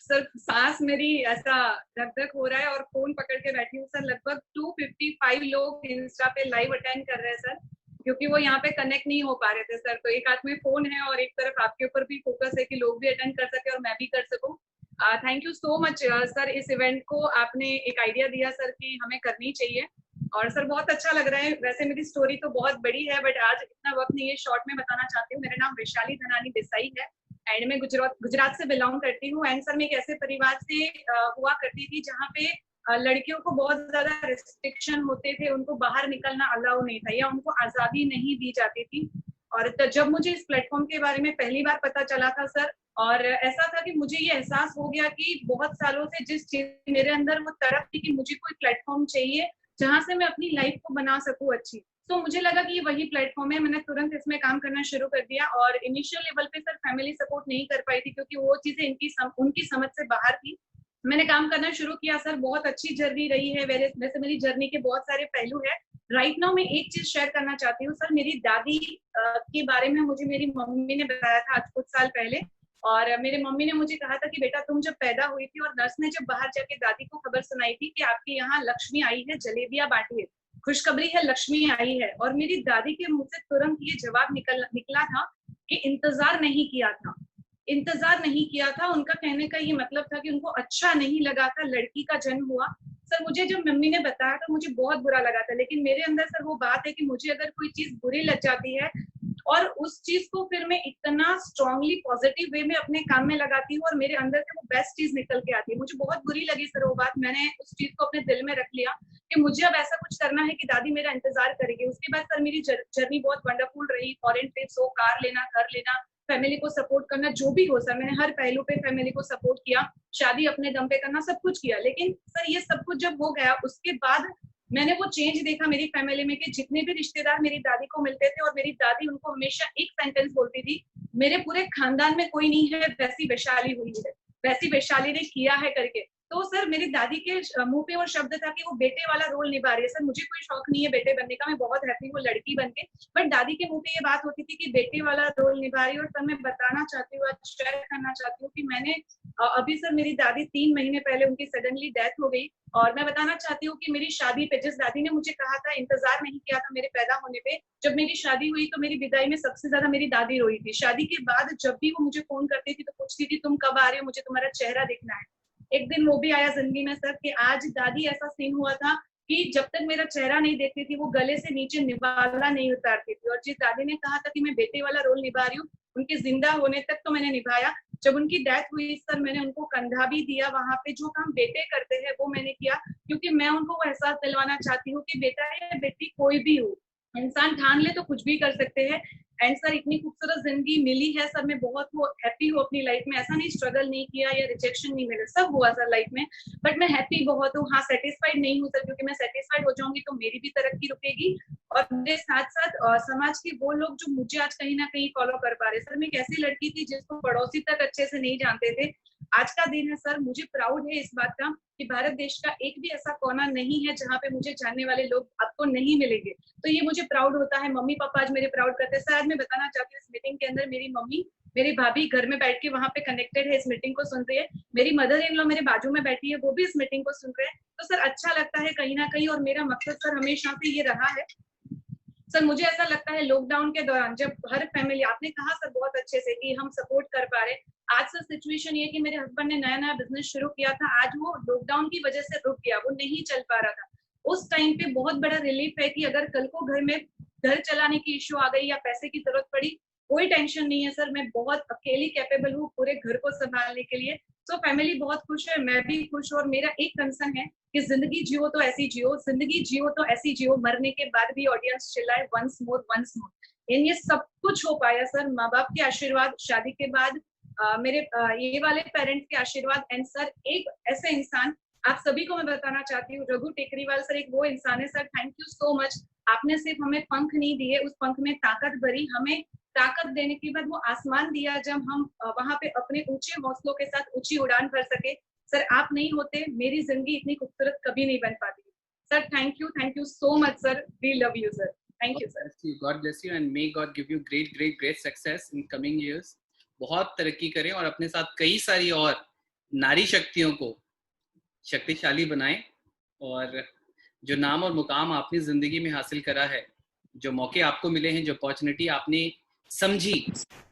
सर सांस मेरी ऐसा धक धक हो रहा है और फोन पकड़ के बैठी हूँ सर. लगभग 255 लोग इंस्टा पे लाइव अटेंड कर रहे हैं सर, क्योंकि वो यहाँ पे कनेक्ट नहीं हो पा रहे थे सर. तो एक हाथ में फोन है और एक तरफ आपके ऊपर भी फोकस है कि लोग भी अटेंड कर सके और मैं भी कर सकूं. Thank you so much sir. इस इवेंट को आपने एक आइडिया दिया सर कि हमें करनी चाहिए, और सर बहुत अच्छा लग रहा है. वैसे मेरी स्टोरी तो बहुत बड़ी है, बट आज इतना वक्त नहीं है, शॉर्ट में बताना चाहती हूँ. मेरा नाम वैशाली धनानी देसाई है एंड मैं गुजरात से बिलोंग करती हूँ. एंड सर मैं एक ऐसे परिवार से हुआ करती थी जहाँ पे लड़कियों को बहुत ज्यादा रिस्ट्रिक्शन होते थे, उनको बाहर निकलना अलाउ नहीं था या उनको आजादी नहीं दी जाती थी. और तो जब मुझे इस प्लेटफॉर्म के बारे में पहली बार पता चला था सर, और ऐसा था कि मुझे ये एहसास हो गया कि बहुत सालों से जिस चीज मेरे अंदर वो तड़प थी कि मुझे कोई प्लेटफॉर्म चाहिए जहां से मैं अपनी लाइफ को बना सकूं अच्छी. तो मुझे लगा कि ये वही प्लेटफॉर्म है. मैंने तुरंत इसमें काम करना शुरू कर दिया. और इनिशियल लेवल पे सर फैमिली सपोर्ट नहीं कर पाई थी, क्योंकि वो चीजें उनकी समझ से बाहर थी. मैंने काम करना शुरू किया सर. बहुत अच्छी जर्नी रही है. वैसे मेरी जर्नी के बहुत सारे पहलू है. राइट नाउ मैं एक चीज शेयर करना चाहती हूँ सर. मेरी दादी के बारे में मुझे मेरी मम्मी ने बताया था आज कुछ साल पहले. और मेरे मम्मी ने मुझे कहा था कि बेटा तुम जब पैदा हुई थी और नर्स ने जब बाहर जाके दादी को खबर सुनाई थी कि आपके यहाँ लक्ष्मी आई है, जलेबियां बांटिए, खुशखबरी है, लक्ष्मी आई है. और मेरी दादी के मुंह से तुरंत ये जवाब निकला था कि इंतजार नहीं किया था. इंतजार नहीं किया था, उनका कहने का ये मतलब था कि उनको अच्छा नहीं लगा था लड़की का जन्म हुआ. सर मुझे जब मम्मी ने बताया था मुझे बहुत बुरा लगा था, लेकिन मेरे अंदर सर वो बात है कि मुझे अगर कोई चीज बुरी लग जाती है और उस चीज को फिर मैं इतना स्ट्रांगली पॉजिटिव वे में अपने काम में लगाती हूँ और मेरे अंदर से वो बेस्ट चीज निकल के आती है. मुझे बहुत बुरी लगी सर वो बात. मैंने उस चीज को अपने दिल में रख लिया कि मुझे अब ऐसा कुछ करना है कि दादी मेरा इंतजार करेगी. उसके बाद सर मेरी जर्नी बहुत वंडरफुल रही. फॉरेन ट्रिप्स हो, कार लेना, घर लेना, फैमिली को सपोर्ट करना, जो भी हो सर मैंने हर पहलू पे फैमिली को सपोर्ट किया. शादी अपने दम पे करना, सब कुछ किया. लेकिन सर ये सब कुछ जब हो गया उसके बाद मैंने वो चेंज देखा मेरी फैमिली में कि जितने भी रिश्तेदार मेरी दादी को मिलते थे और मेरी दादी उनको हमेशा एक सेंटेंस बोलती थी, मेरे पूरे खानदान में कोई नहीं है वैसी वैशाली हुई है, वैसी वैशाली ने किया है करके. तो सर मेरी दादी के मुंह पे वो शब्द था कि वो बेटे वाला रोल निभा रही है. सर मुझे कोई शौक नहीं है बेटे बनने का, मैं बहुत हैप्पी हूँ लड़की बन के, बट दादी के मुंह पे ये बात होती थी कि बेटे वाला रोल निभा रही है. और सर मैं बताना चाहती हूँ, शेयर करना चाहती हूँ कि मैंने अभी सर मेरी दादी 3 महीने पहले उनकी सडनली डेथ हो गई. और मैं बताना चाहती हूँ कि मेरी शादी पे जिस दादी ने मुझे कहा था, इंतजार नहीं किया था मेरे पैदा होने पे, जब मेरी शादी हुई तो मेरी विदाई में सबसे ज्यादा मेरी दादी रोई थी. शादी के बाद जब भी वो मुझे फोन करती थी तो पूछती थी तुम कब आ रहे हो, मुझे तुम्हारा चेहरा देखना है. एक दिन वो भी आया जिंदगी में सर कि आज दादी ऐसा सीन हुआ था कि जब तक मेरा चेहरा नहीं देखती थी वो गले से नीचे निवाला नहीं उतारती थी. और जिस दादी ने कहा था कि मैं बेटे वाला रोल निभा रही हूँ, उनके जिंदा होने तक तो मैंने निभाया. जब उनकी डेथ हुई सर मैंने उनको कंधा भी दिया. वहां पे जो काम बेटे करते हैं वो मैंने किया, क्योंकि मैं उनको वो एहसास दिलवाना चाहती हूँ कि बेटा या बेटी कोई भी हो, इंसान ठान ले तो कुछ भी कर सकते हैं। एंड सर इतनी खूबसूरत जिंदगी मिली है सर, मैं बहुत हैप्पी हूँ अपनी लाइफ में। ऐसा नहीं स्ट्रगल नहीं किया या रिजेक्शन नहीं मिला, सब हुआ सर लाइफ में, बट मैं हैप्पी बहुत हूँ। हाँ सेटिस्फाइड नहीं हूँ सर, क्योंकि मैं सेटिस्फाइड हो जाऊंगी तो मेरी भी तरक्की रुकेगी और मेरे साथ साथ समाज के वो लोग जो मुझे आज कहीं ना कहीं फॉलो कर पा रहे। सर मैं एक ऐसी लड़की थी जिसको पड़ोसी तक अच्छे से नहीं जानते थे, आज का दिन है सर, मुझे प्राउड है इस बात का कि भारत देश का एक भी ऐसा कोना नहीं है जहाँ पे मुझे जानने वाले लोग आपको नहीं मिलेंगे। तो ये मुझे प्राउड होता है, मम्मी पापा आज मेरे प्राउड करते हैं। सर आज मैं बताना चाहती हूँ इस मीटिंग के अंदर मेरी मम्मी मेरी भाभी घर में बैठ के वहां पे कनेक्टेड है, इस मीटिंग को सुन रही है। मेरी मदर इन लॉ मेरे बाजू में बैठी है, वो भी इस मीटिंग को सुन रहे हैं। तो सर अच्छा लगता है कहीं ना कहीं, और मेरा मकसद सर हमेशा से ये रहा है। सर मुझे ऐसा लगता है लॉकडाउन के दौरान जब हर फैमिली, आपने कहा सर बहुत अच्छे से कि हम सपोर्ट कर पा रहे, आज सर सिचुएशन ये कि मेरे हस्बैंड ने नया नया बिजनेस शुरू किया था, आज वो लॉकडाउन की वजह से रुक गया, वो नहीं चल पा रहा था। उस टाइम पे बहुत बड़ा रिलीफ है कि अगर कल को घर में घर चलाने की इश्यू आ गई या पैसे की जरूरत पड़ी, कोई टेंशन नहीं है सर, मैं बहुत अकेली कैपेबल हूँ पूरे घर को संभालने के लिए। तो फैमिली बहुत खुश है, मैं भी खुश हूँ। और मेरा एक कंसर्न है कि जिंदगी जियो तो ऐसी जियो, जिंदगी जियो तो ऐसी जियो, मरने के बाद भी ऑडियंस चिल्लाए वंस मोर वंस मोर। इन ये सब कुछ हो पाया सर माँ बाप के आशीर्वाद, शादी के बाद मेरे ये वाले पेरेंट्स के आशीर्वाद। एंड सर एक ऐसे इंसान, आप सभी को मैं बताना चाहती हूँ, रघु टेकरीवाल सर एक वो इंसान है sir, thank you so much. आपने सिर्फ हमें पंख नहीं दिए, उस पंख में ताकत भरी, हमें ताकत देने के बाद वो आसमान दिया जब हम वहां पे अपने ऊंचे हौसलों के साथ ऊंची उड़ान भर सके। सर आप नहीं होते मेरी जिंदगी इतनी खूबसूरत कभी नहीं बन पाती। Sir thank you so much sir, we love you sir, thank you sir. God bless you and may God give you great success in coming years. बहुत तरक्की करें और अपने साथ कई सारी और नारी शक्तियों को शक्तिशाली बनाएं, और जो नाम और मुकाम आपने जिंदगी में हासिल करा है, जो मौके आपको मिले हैं, जो अपॉर्चुनिटी आपने समझी,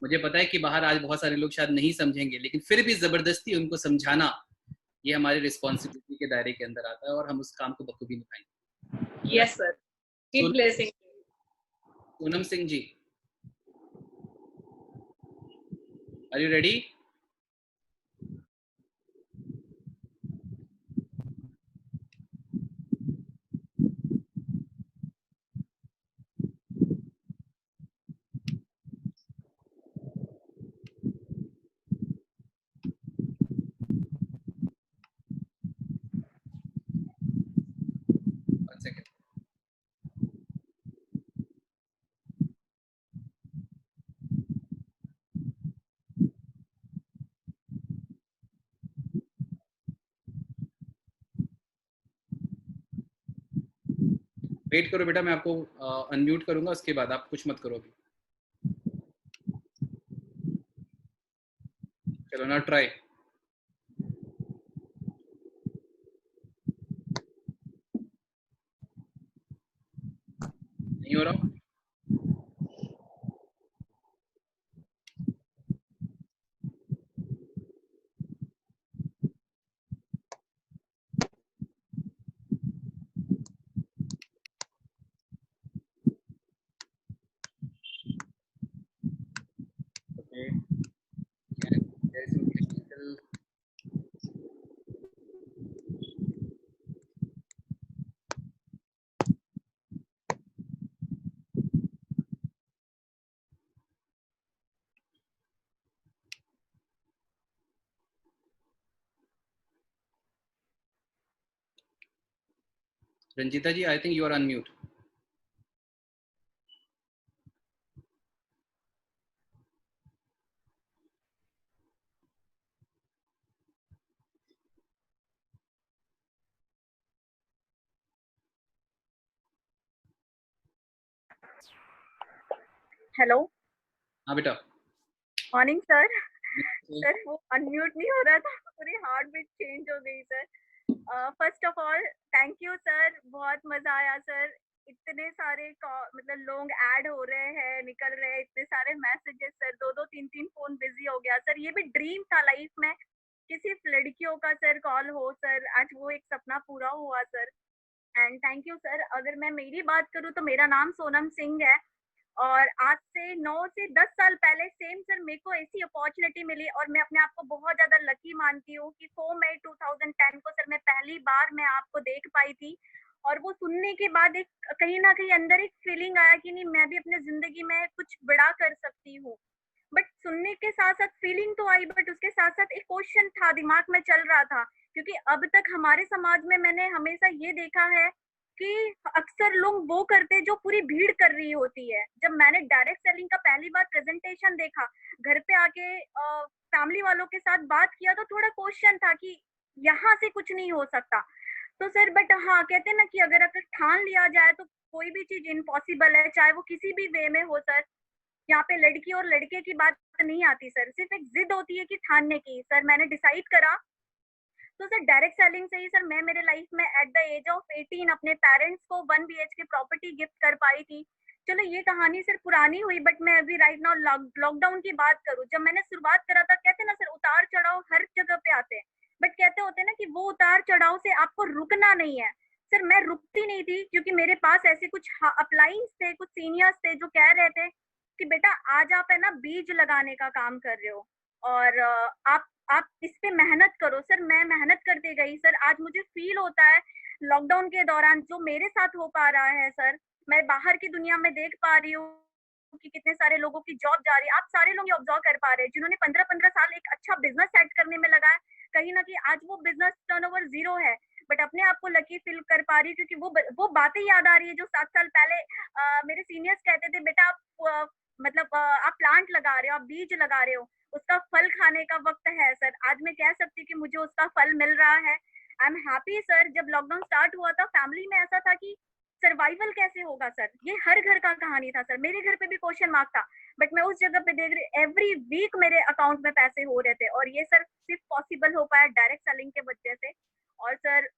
मुझे पता है कि बाहर आज बहुत सारे लोग शायद नहीं समझेंगे, लेकिन फिर भी जबरदस्ती उनको समझाना ये हमारी रिस्पॉन्सिबिलिटी के दायरे के अंदर आता है और हम उस काम को बखूबी निभाएंगे। Yes sir, keep blessing. Poonam Singh ji, are you ready? Wait करो बेटा, मैं आपको अनम्यूट करूंगा, उसके बाद आप कुछ मत करो अभी। चलो ना, ट्राई। नहीं हो रहा? Ranjita ji, I think you are unmute. Hello. हाँ बेटा। Morning sir. सर वो अनम्यूट नहीं हो रहा था, पूरी हार्ट बीट चेंज हो गई sir. First of all thank you sir, बहुत मजा आया सर। इतने सारे मतलब लोग ऐड हो रहे हैं, निकल रहे हैं, इतने सारे मैसेजेस सर, 2-2 3-3 फोन बिजी हो गया सर। ये भी ड्रीम था लाइफ में कि सिर्फ लड़कियों का सर कॉल हो सर, आज वो एक सपना पूरा हुआ sir. And thank you sir. अगर मैं मेरी बात करूँ तो मेरा नाम सोनम सिंह है, और आज से 9 से 10 साल पहले सेम सर मेरे को ऐसी अपॉर्चुनिटी मिली, और मैं अपने आप को बहुत ज्यादा लकी मानती हूँ कि 4 मई 2010 को सर मैं पहली बार मैं आपको देख पाई थी। और वो सुनने के बाद एक कहीं ना कहीं अंदर एक फीलिंग आया कि नहीं, मैं भी अपने जिंदगी में कुछ बड़ा कर सकती हूँ। बट सुनने के साथ साथ फीलिंग तो आई, बट उसके साथ साथ एक क्वेश्चन था दिमाग में चल रहा था, क्योंकि अब तक हमारे समाज में मैंने हमेशा ये देखा है कि अक्सर लोग वो करते जो पूरी भीड़ कर रही होती है। जब मैंने डायरेक्ट सेलिंग का पहली बार प्रेजेंटेशन देखा, घर पे आके फैमिली वालों के साथ बात किया, तो थोड़ा क्वेश्चन था कि यहाँ से कुछ नहीं हो सकता। तो सर बट हाँ, कहते हैं ना कि अगर ठान लिया जाए तो कोई भी चीज इम्पॉसिबल है, चाहे वो किसी भी वे में हो सर। यहाँ पे लड़की और लड़के की बात नहीं आती सर, सिर्फ एक जिद होती है कि ठानने की। सर मैंने डिसाइड करा, तो सर डायरेक्ट सेलिंग से ही सर मैं मेरे लाइफ में एट द एज ऑफ 18 अपने पेरेंट्स को 1 BHK प्रॉपर्टी गिफ्ट कर पाई थी। चलो ये कहानी सर पुरानी हुई, बट मैं अभी राइट नाउ लॉकडाउन की बात करूँ, जब मैंने शुरुआत करा था, कहते ना सर उतार चढ़ाव हर जगह पे आते हैं, बट कहते होते ना कि वो उतार चढ़ाव से आपको रुकना नहीं है। सर मैं रुकती नहीं थी, क्योंकि मेरे पास ऐसे कुछ अपलाइंस थे, कुछ सीनियर्स थे जो कह रहे थे कि बेटा आज आप है ना बीज लगाने का काम कर रहे हो और आप इस पे मेहनत करो। सर मैं मेहनत करते गई सर, आज मुझे फील होता है लॉकडाउन के दौरान जो मेरे साथ हो पा रहा है सर, मैं बाहर की दुनिया में देख पा रही हूँ कि कितने सारे लोगों की जॉब जा रही है। आप सारे लोग ये ऑब्जर्व कर पा रहे हैं जिन्होंने 15-15 साल एक अच्छा बिजनेस सेट करने में लगाया, कहीं ना कहीं आज वो बिजनेस टर्नओवर 0 है, बट अपने आप को लकी फील कर पा रही हूँ, क्योंकि वो बातें याद आ रही है जो 7 साल पहले मेरे सीनियर्स कहते थे, बेटा आप आप प्लांट लगा रहे हो, आप बीज लगा रहे हो, उसका फल खाने का वक्त है। सर आज मैं कह सकती हूँ कि मुझे उसका फल मिल रहा है। I am happy sir. जब लॉकडाउन स्टार्ट हुआ था फैमिली में ऐसा था कि सर्वाइवल कैसे होगा सर, ये हर घर का कहानी था सर, मेरे घर पे भी क्वेश्चन मार्क था, बट मैं उस जगह पे देख रही एवरी वीक मेरे अकाउंट में पैसे हो रहे थे, और ये सर सिर्फ पॉसिबल हो पाया डायरेक्ट सेलिंग के वजह से। और सर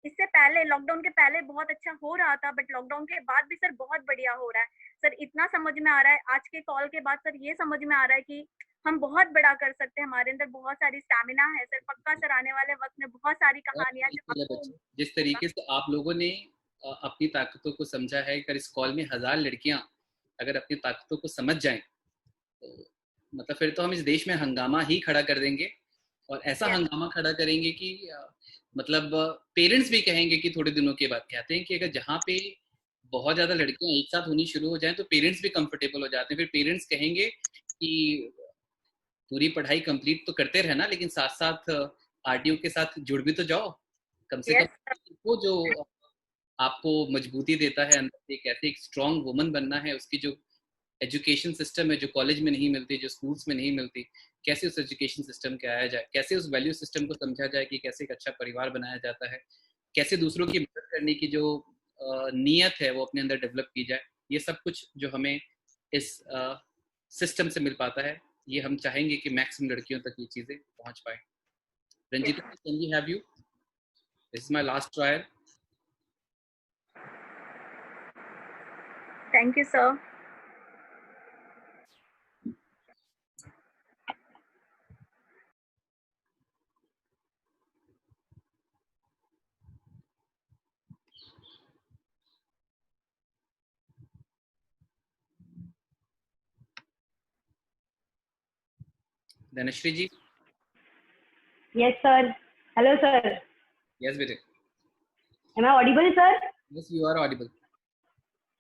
इससे पहले लॉकडाउन के पहले बहुत अच्छा हो रहा था, बट लॉकडाउन के बाद भी सर बहुत बढ़िया हो रहा है सर। इतना समझ में आ रहा है आज के कॉल के बाद सर, ये समझ में आ रहा है कि हम बहुत बड़ा कर सकते हैं, हमारे अंदर बहुत सारी स्टैमिना है सर। पक्का सर आने वाले वक्त में बहुत सारी कहानियां जिस तरीके से आप लोगों ने अपनी ताकतों को समझा है, अगर इस कॉल में 1000 लड़कियां अगर अपनी ताकतों को समझ जाएं तो मतलब फिर तो हम इस देश में हंगामा ही खड़ा कर देंगे, और ऐसा हंगामा खड़ा करेंगे कि मतलब पेरेंट्स भी कहेंगे कि थोड़े दिनों के बाद कहते हैं कि अगर जहाँ पे बहुत ज्यादा लड़कियां एक साथ होनी शुरू हो जाएं तो पेरेंट्स भी कंफर्टेबल हो जाते हैं। फिर पेरेंट्स कहेंगे कि पूरी पढ़ाई कंप्लीट तो करते रहना, लेकिन साथ साथ आरटीओ के साथ जुड़ भी तो जाओ, कम से कम वो जो आपको मजबूती देता है अंदर से, कैसे एक स्ट्रॉन्ग वुमन बनना है, उसकी जो एजुकेशन सिस्टम है जो कॉलेज में नहीं मिलती, जो स्कूल्स में नहीं मिलती, कैसे उस एजुकेशन सिस्टम के आया जाए, कैसे उस वैल्यू सिस्टम को समझा जाए कि कैसे एक अच्छा परिवार बनाया जाता है, कैसे दूसरों की मदद करने की जो नीयत है वो अपने अंदर डेवलप की जाए। ये सब कुछ जो हमें इस सिस्टम से मिल पाता है, ये हम चाहेंगे कि मैक्सिमम लड़कियों तक ये चीजें पहुंच पाए। Ranjita, can we have you? This is my last trial. Thank you sir. Dhanashree ji. Yes, sir. Hello, sir. Yes, बेटे. Am I audible, sir? Yes, you are audible.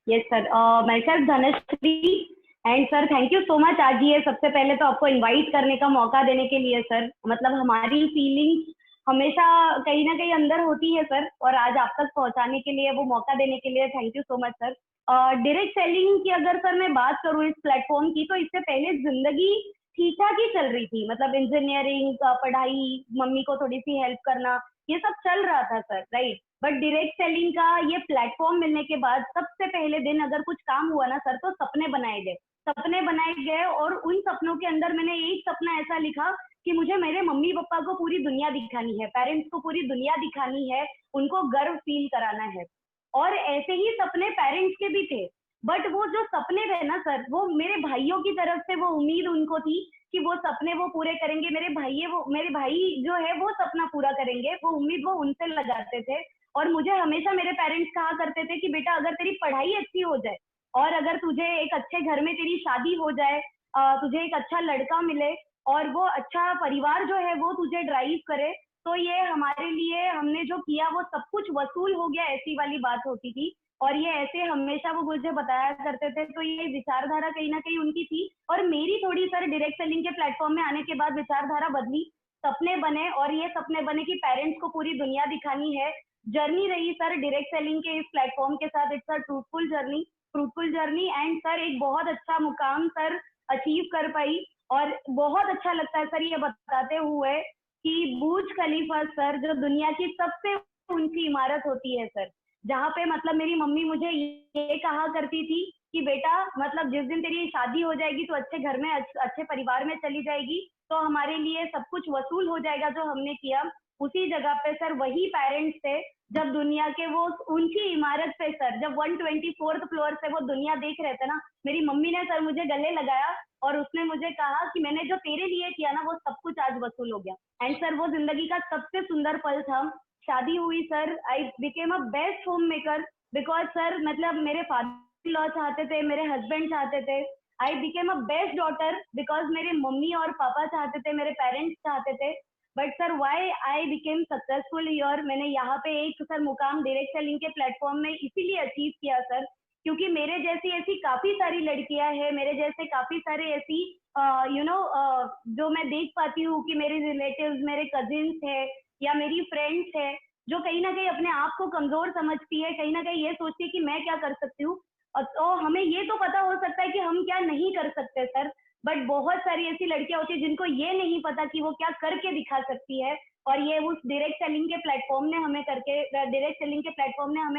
Yes, sir. Myself Dhanashri, and sir, thank you so much आज ये सबसे पहले तो आपको invite करने का मौका देने के लिए सर। मतलब हमारी फीलिंग्स हमेशा कहीं ना कहीं अंदर होती है सर, और आज आप तक पहुंचाने के लिए, वो मौका देने के लिए thank you so much sir. Direct selling की अगर सर मैं बात करूँ इस प्लेटफॉर्म की, तो इससे पहले जिंदगी ठीक ठाक ही चल रही थी। मतलब इंजीनियरिंग पढ़ाई, मम्मी को थोड़ी सी हेल्प करना, ये सब चल रहा था sir, right. But direct selling का ये प्लेटफॉर्म मिलने के बाद सबसे पहले दिन अगर कुछ काम हुआ ना सर, तो सपने बनाए गए, और उन सपनों के अंदर मैंने एक सपना ऐसा लिखा कि मुझे मेरे मम्मी पापा को पूरी दुनिया दिखानी है, पेरेंट्स को पूरी दुनिया दिखानी है, उनको गर्व फील कराना है। और ऐसे ही सपने पेरेंट्स के भी थे, बट वो जो सपने थे ना सर, वो मेरे भाइयों की तरफ से वो उम्मीद उनको थी कि वो सपने वो पूरे करेंगे, मेरे भाई जो है वो सपना पूरा करेंगे, वो उम्मीद वो उनसे लगाते थे। और मुझे हमेशा मेरे पेरेंट्स कहा करते थे कि बेटा अगर तेरी पढ़ाई अच्छी हो जाए, और अगर तुझे एक अच्छे घर में तेरी शादी हो जाए, तुझे एक अच्छा लड़का मिले, और वो अच्छा परिवार जो है वो तुझे ड्राइव करे, तो ये हमारे लिए हमने जो किया वो सब कुछ वसूल हो गया, ऐसी वाली बात होती थी। और ये ऐसे हमेशा वो मुझे बताया करते थे, तो ये विचारधारा कहीं ना कहीं उनकी थी। और मेरी थोड़ी सर डायरेक्ट सेलिंग के प्लेटफॉर्म में आने के बाद विचारधारा बदली, सपने बने, और ये सपने बने कि पेरेंट्स को पूरी दुनिया दिखानी है। जर्नी रही सर डायरेक्ट सेलिंग के इस प्लेटफॉर्म के साथ, it's a fruitful journey and sir एक बहुत अच्छा मुकाम सर अचीव कर पाई। और बहुत अच्छा लगता है सर ये बताते हुए कि बुर्ज खलीफा सर जो दुनिया की सबसे ऊंची इमारत होती है सर, जहाँ पे मतलब मेरी मम्मी मुझे ये कहा करती थी कि बेटा मतलब जिस दिन तेरी शादी हो जाएगी तो अच्छे घर में अच्छे परिवार में चली जाएगी, तो हमारे लिए सब कुछ वसूल हो जाएगा जो हमने किया। उसी जगह पे सर वही पेरेंट्स थे जब दुनिया के वो ऊंची इमारत पे सर, जब 124th फ्लोर से वो दुनिया देख रहे थे ना, मेरी मम्मी ने सर मुझे गले लगाया और उसने मुझे कहा कि मैंने जो तेरे लिए किया ना वो सब कुछ आज वसूल हो गया। एंड सर वो जिंदगी का सबसे सुंदर पल था। शादी हुई sir, I became a best home maker because sir मतलब मेरे फादर लॉ चाहते थे, मेरे हस्बैंड चाहते थे। I became a best daughter because मेरे मम्मी और पापा चाहते थे, मेरे पेरेंट्स चाहते थे। But sir why I became successful year, मैंने यहाँ पे एक सर मुकाम डायरेक्ट सेलिंग के प्लेटफॉर्म में इसीलिए अचीव किया सर, क्योंकि मेरे जैसी ऐसी काफी सारी लड़कियां हैं, मेरे जैसे काफी सारे ऐसी जो मैं देख पाती हूँ कि मेरे रिलेटिव्स, मेरे कजिन्स है या मेरी फ्रेंड्स है, जो कहीं ना कहीं अपने आप को कमजोर समझती है, कहीं ना कहीं ये सोचती है कि मैं क्या कर सकती हूँ। तो हमें ये तो पता हो सकता है कि हम क्या नहीं कर सकते सर, बट बहुत सारी ऐसी लड़कियां होती है जिनको ये नहीं पता कि वो क्या करके दिखा सकती है। और ये उस डायरेक्ट सेलिंग के प्लेटफॉर्म ने हमें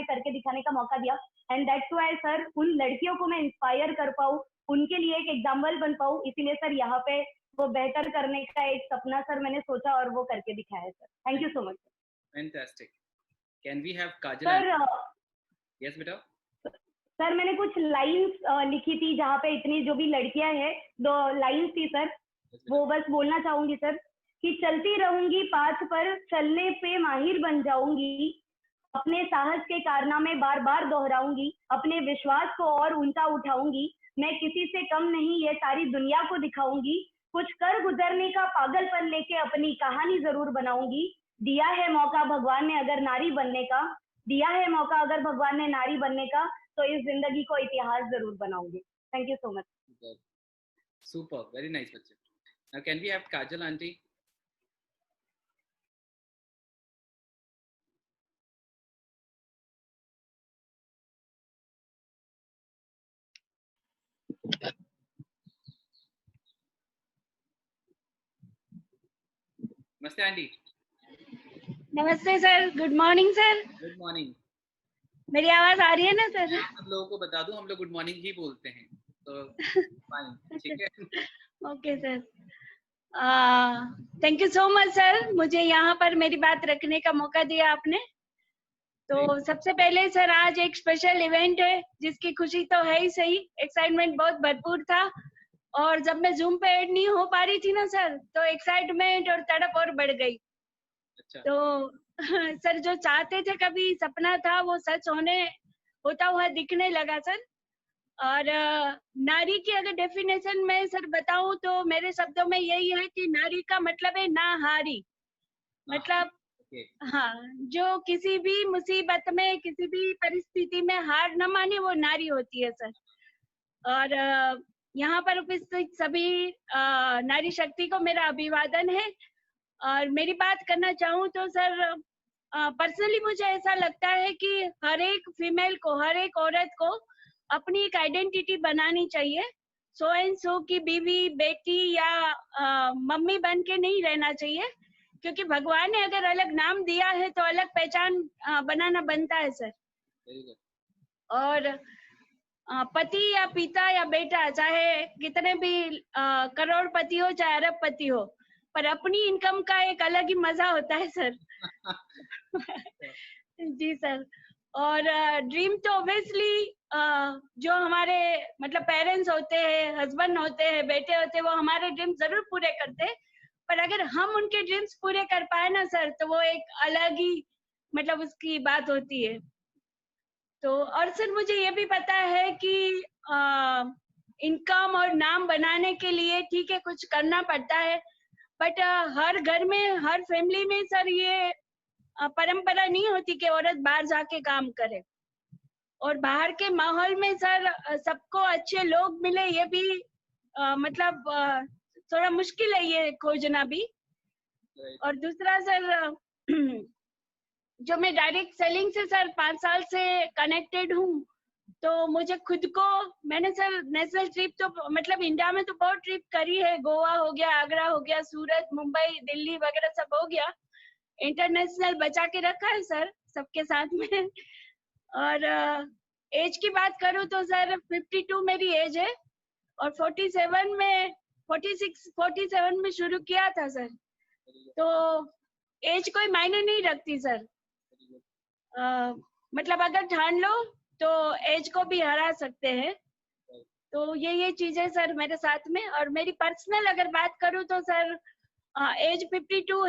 करके दिखाने का मौका दिया। एंड दैट्स व्हाई सर उन लड़कियों को मैं इंस्पायर कर पाऊँ, उनके लिए एक एग्जाम्पल बन पाऊँ, इसीलिए सर यहाँ पे वो बेहतर करने का एक सपना सर मैंने सोचा और वो करके दिखाया sir. Thank you so much. Fantastic. Can we have Kajal? Sir Yes, बेटा. सर मैंने कुछ लाइंस लिखी थी जहाँ पे इतनी जो भी लड़कियां हैं, 2 लाइंस थी सर, वो बस बोलना चाहूंगी सर कि चलती रहूंगी पाथ पर, चलने पे माहिर बन जाऊंगी, अपने साहस के कारनामे बार बार दोहराऊंगी, अपने विश्वास को और ऊंचा उठाऊंगी, मैं किसी से कम नहीं ये सारी दुनिया को दिखाऊंगी, कुछ कर गुजरने का पागलपन लेके अपनी कहानी जरूर बनाऊंगी, दिया है मौका भगवान ने अगर नारी बनने का, दिया है मौका अगर भगवान ने नारी बनने का, तो इस जिंदगी को इतिहास जरूर बनाऊंगी। Thank you so much. Super, very nice, बच्चे. Now can we have Kajal aunty? नमस्ते आंटी. नमस्ते sir, good morning sir. Good morning. मेरी आवाज आ रही है ना सर? आप लोगों को बता दूं हम लोग गुड मॉर्निंग ही बोलते हैं, तो फाइन, ठीक है. Okay sir, thank you so much sir, मुझे यहाँ पर मेरी बात रखने का मौका दिया आपने। तो सबसे पहले सर आज एक स्पेशल इवेंट है जिसकी खुशी तो है ही सही, एक्साइटमेंट बहुत भरपूर था, और जब मैं जूम पे ऐड नहीं हो पा रही थी ना सर, तो एक्साइटमेंट और तड़प और बढ़ गई। अच्छा. तो सर जो चाहते थे कभी सपना था वो सच होता हुआ दिखने लगा सर। और नारी की अगर डेफिनेशन में सर बताऊं तो मेरे शब्दों में यही है कि नारी का मतलब है ना हारी, मतलब हाँ, जो किसी भी मुसीबत में किसी भी परिस्थिति में हार न माने वो नारी होती है सर। और यहाँ पर उपस्थित सभी नारी शक्ति को मेरा अभिवादन है। और मेरी बात करना चाहूँ तो सर पर्सनली मुझे ऐसा लगता है कि हर एक फीमेल को, हर एक औरत को अपनी एक आइडेंटिटी बनानी चाहिए। सो एंड सो की बीवी, बेटी या मम्मी बन के नहीं रहना चाहिए, क्योंकि भगवान ने अगर अलग नाम दिया है तो अलग पहचान बनाना बनता है सर। और पति या पिता या बेटा चाहे कितने भी करोड़पति हो चाहे अरबपति हो, पर अपनी इनकम का एक अलग ही मजा होता है सर। जी सर। और ड्रीम तो ऑब्वियसली जो हमारे मतलब पेरेंट्स होते हैं, हस्बैंड होते हैं, बेटे होते हैं, वो हमारे ड्रीम जरूर पूरे करते हैं, पर अगर हम उनके ड्रीम्स पूरे कर पाए ना सर, तो वो एक अलग ही मतलब उसकी बात होती है। तो और सर मुझे ये भी पता है कि इनकम और नाम बनाने के लिए ठीक है कुछ करना पड़ता है, बट हर घर में, हर फैमिली में सर ये परंपरा नहीं होती कि औरत बाहर जाके काम करे। और बाहर के माहौल में सर सबको अच्छे लोग मिले ये भी मतलब थोड़ा मुश्किल है ये खोजना भी। और दूसरा सर जो मैं डायरेक्ट सेलिंग से सर 5 साल से कनेक्टेड हूँ, तो मुझे खुद को, मैंने सर नेशनल ट्रिप तो मतलब इंडिया में तो बहुत ट्रिप करी है, गोवा हो गया, आगरा हो गया, सूरत, मुंबई, दिल्ली वगैरह सब हो गया। इंटरनेशनल बचा के रखा है सर सबके साथ में। और एज की बात करूँ तो सर 52 मेरी एज है और 47 में 47 में शुरू किया था सर। तो एज कोई मायने नहीं रखती सर। मतलब अगर ठान लो तो एज को भी हरा सकते हैं। तो ये चीजें सर मेरे साथ में। और मेरी पर्सनल अगर बात करूँ तो सर एज 52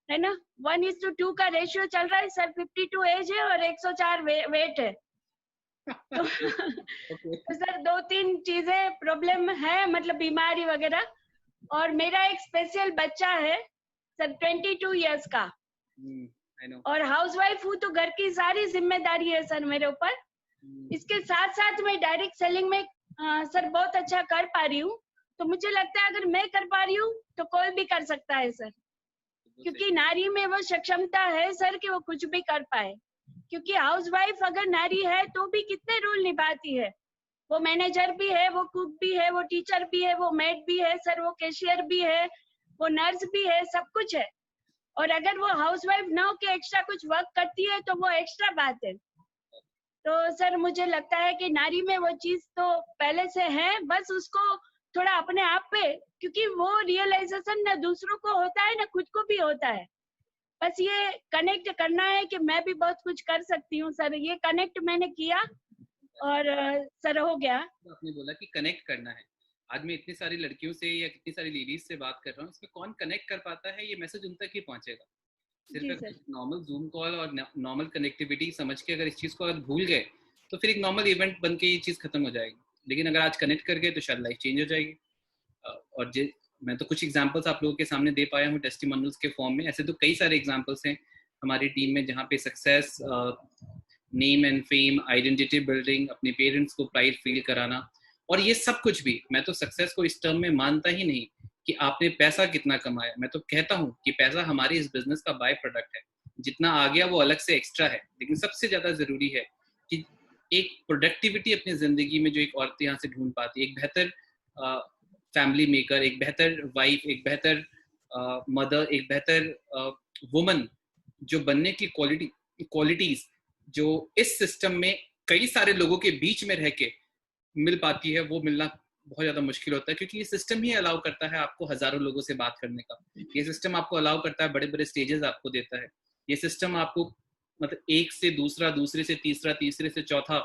है ना, 1:2 का रेशियो चल रहा है सर। 52 एज है और 104 वेट है। तो सर 2-3 चीजें प्रॉब्लम है, मतलब बीमारी वगैरह। और मेरा एक स्पेशल बच्चा है सर 22 इयर्स का। और हाउसवाइफ हूँ तो घर की सारी जिम्मेदारी है सर मेरे ऊपर। इसके साथ साथ मैं डायरेक्ट सेलिंग में सर बहुत अच्छा कर पा रही हूँ। तो मुझे लगता है अगर मैं कर पा रही हूँ तो कोई भी कर सकता है सर, क्योंकि नारी में वो सक्षमता है सर कि वो कुछ भी कर पाए। क्योंकि हाउसवाइफ अगर नारी है तो भी कितने रोल निभाती है। वो मैनेजर भी है, वो कुक भी है, वो टीचर भी है, वो मेड भी है सर, वो कैशियर भी है, वो नर्स भी है, सब कुछ है। और अगर वो हाउसवाइफ ना हो के एक्स्ट्रा कुछ वर्क करती है तो वो एक्स्ट्रा बात है। तो सर मुझे लगता है कि नारी में वो चीज तो पहले से है, बस उसको थोड़ा अपने आप पे, क्योंकि वो रियलाइजेशन ना दूसरों को होता है ना खुद को भी होता है। बस ये कनेक्ट करना है कि मैं भी बहुत कुछ कर सकती हूँ सर। ये कनेक्ट मैंने किया और सर हो गया। आपने बोला कि कनेक्ट करना है। आज मैं इतनी सारी लड़कियों से या कितनी सारी लेडीज से बात कर रहा हूँ, इसमें कौन कनेक्ट कर पाता है, ये मैसेज उन तक ही पहुंचेगा। सिर्फ नॉर्मल जूम कॉल और नॉर्मल कनेक्टिविटी समझ के अगर इस चीज को अगर भूल गए तो फिर एक नॉर्मल इवेंट बन के ये चीज खत्म हो जाएगी। लेकिन अगर आज कनेक्ट कर गए तो शायद लाइफ चेंज हो जाएगी। और मैं तो कुछ एग्जांपल्स आप लोगों के सामने दे पाया हूँ टेस्टिमोनियल्स के फॉर्म में। ऐसे तो कई सारे एग्जांपल्स हैं हमारी टीम में जहाँ पे success, name and fame, identity building, अपने पेरेंट्स को प्राइड फील कराना, और ये सब कुछ भी मैं तो सक्सेस को इस टर्म में मानता ही नहीं कि आपने पैसा कितना कमाया। मैं तो कहता हूँ कि पैसा हमारी इस बिजनेस का बाय प्रोडक्ट है। जितना आ गया वो अलग से एक्स्ट्रा है, लेकिन सबसे ज्यादा जरूरी है कि एक प्रोडक्टिविटी अपनी जिंदगी में जो एक औरत यहाँ से ढूंढ पाती है, एक बेहतर फैमिली मेकर, एक बेहतर वाइफ, एक बेहतर मदर, एक बेहतर वुमन, जो बनने की क्वालिटीज जो इस सिस्टम में कई सारे लोगों के बीच में रह के मिल पाती है, वो मिलना बहुत ज्यादा मुश्किल होता है। क्योंकि ये सिस्टम ही अलाउ करता है आपको हजारों लोगों से बात करने का। ये सिस्टम आपको अलाउ करता है, बड़े बड़े स्टेजेस आपको देता है। ये सिस्टम आपको मतलब एक से दूसरा, दूसरे से तीसरा, तीसरे से चौथा,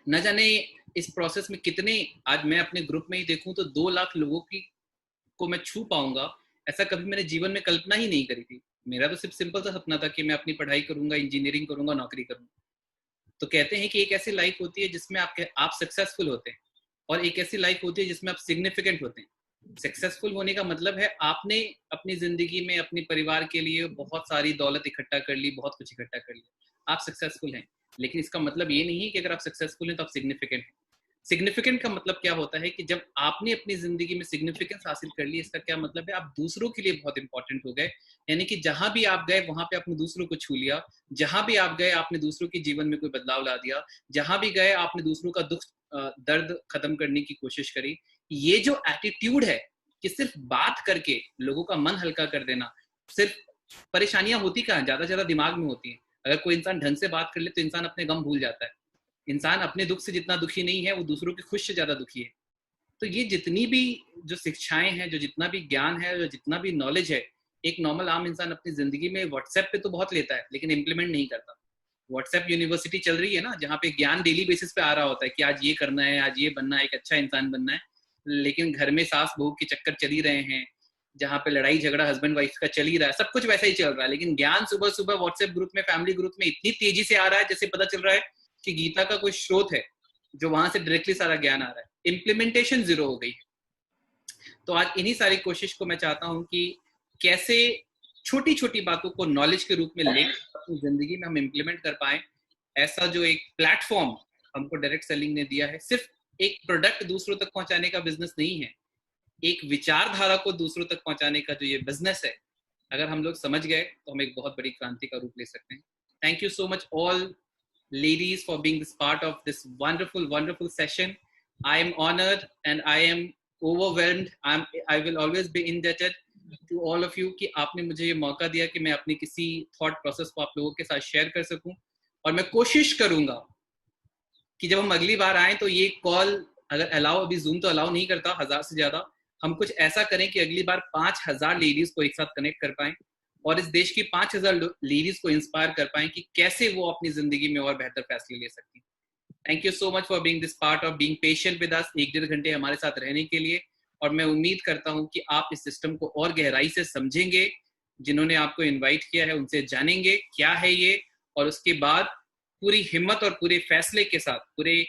न जाने इस प्रोसेस में कितने, आज मैं अपने ग्रुप में ही देखूं तो 2 लाख लोगों को मैं छू पाऊंगा, ऐसा कभी मैंने जीवन में कल्पना ही नहीं करी थी। मेरा तो सिर्फ सिंपल सा सपना था कि मैं अपनी पढ़ाई करूंगा, इंजीनियरिंग करूंगा, नौकरी करूंगा। तो कहते हैं कि एक ऐसी लाइफ होती है जिसमें आप सक्सेसफुल होते हैं, और एक ऐसी लाइफ होती है जिसमें आप सिग्निफिकेंट होते हैं। सक्सेसफुल होने का मतलब है आपने अपनी जिंदगी में अपने परिवार के लिए बहुत सारी दौलत इकट्ठा कर ली, बहुत कुछ इकट्ठा कर लिया, आप सक्सेसफुल हैं। लेकिन इसका मतलब ये नहीं है कि अगर आप सक्सेसफुल हैं तो आप सिग्निफिकेंट हैं। सिग्निफिकेंट का मतलब क्या होता है कि जब आपने अपनी जिंदगी में सिग्निफिकेंस हासिल कर ली, इसका क्या मतलब है, आप दूसरों के लिए बहुत इंपॉर्टेंट हो गए। यानी कि जहां भी आप गए वहां पे आपने दूसरों को छू लिया, जहां भी आप गए आपने दूसरों के जीवन में कोई बदलाव ला दिया, जहां भी गए आपने दूसरों का दुख दर्द खत्म करने की कोशिश करी। ये जो एटीट्यूड है कि सिर्फ बात करके लोगों का मन हल्का कर देना, सिर्फ परेशानियां होती कहाँ, ज्यादा से ज्यादा दिमाग में होती हैं। अगर कोई इंसान ढंग से बात कर ले तो इंसान अपने गम भूल जाता है। इंसान अपने दुख से जितना दुखी नहीं है, वो दूसरों के खुश से ज्यादा दुखी है। तो ये जितनी भी जो शिक्षाएं हैं, जो जितना भी ज्ञान है, जो जितना भी नॉलेज है, एक नॉर्मल आम इंसान अपनी जिंदगी में व्हाट्सएप पे तो बहुत लेता है लेकिन इम्प्लीमेंट नहीं करता। व्हाट्सएप यूनिवर्सिटी चल रही है ना, जहाँ पे ज्ञान डेली बेसिस पे आ रहा होता है कि आज ये करना है, आज ये बनना है, एक अच्छा इंसान बनना है। लेकिन घर में सास बहू के चक्कर चल ही रहे हैं, जहाँ पे लड़ाई झगड़ा हस्बैंड वाइफ का चल ही रहा है, सब कुछ वैसा ही चल रहा है। लेकिन ज्ञान सुबह सुबह व्हाट्सएप ग्रुप में, फैमिली ग्रुप में इतनी तेजी से आ रहा है जैसे पता चल रहा है कि गीता का कोई स्रोत है जो वहां से डायरेक्टली सारा ज्ञान आ रहा है। इम्प्लीमेंटेशन 0 हो गई है। तो आज इन्हीं सारी कोशिश को मैं चाहता हूं कि कैसे छोटी छोटी बातों को नॉलेज के रूप में लेकर अपनी जिंदगी में हम इम्प्लीमेंट कर पाए। ऐसा जो एक प्लेटफॉर्म हमको डायरेक्ट सेलिंग ने दिया है, सिर्फ एक प्रोडक्ट दूसरों तक पहुंचाने का बिजनेस नहीं है, एक विचारधारा को दूसरों तक पहुंचाने का जो ये बिजनेस है, अगर हम लोग समझ गए तो हम एक बहुत बड़ी क्रांति का रूप ले सकते हैं। Thank you so much all ladies for being this part of this wonderful session. I am honored and I am overwhelmed. I will always be indebted to all of you कि आपने मुझे ये मौका दिया कि मैं अपनी किसी थॉट प्रोसेस को आप लोगों के साथ शेयर कर सकूं, और मैं कोशिश करूंगा कि जब हम अगली बार आए तो ये कॉल अगर अलाउ, अभी जूम तो अलाउ नहीं करता 1000 से ज्यादा, हम कुछ ऐसा करें कि अगली बार 5000 लेडीज को एक साथ कनेक्ट कर पाएं और इस देश की 5000 लेडीज को इंस्पायर कर पाएं कि कैसे वो अपनी जिंदगी में और बेहतर फैसले ले सकती हैं। Thank you so much for being this part of being patient with us, 1-1.5 घंटे हमारे साथ रहने के लिए। और मैं उम्मीद करता हूं कि आप इस सिस्टम को और गहराई से समझेंगे, जिन्होंने आपको इन्वाइट किया है उनसे जानेंगे क्या है ये, और उसके बाद पूरी हिम्मत और पूरे फैसले के साथ, पूरे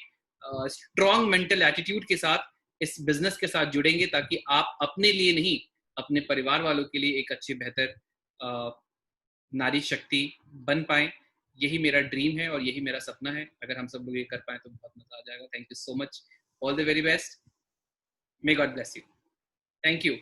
स्ट्रॉन्ग मेंटल एटीट्यूड के साथ इस बिजनेस के साथ जुड़ेंगे, ताकि आप अपने लिए नहीं, अपने परिवार वालों के लिए एक अच्छी बेहतर नारी शक्ति बन पाए। यही मेरा ड्रीम है और यही मेरा सपना है। अगर हम सब लोग ये कर पाए तो बहुत मजा आ जाएगा। Thank you so much, all the very best, may God bless you, thank you.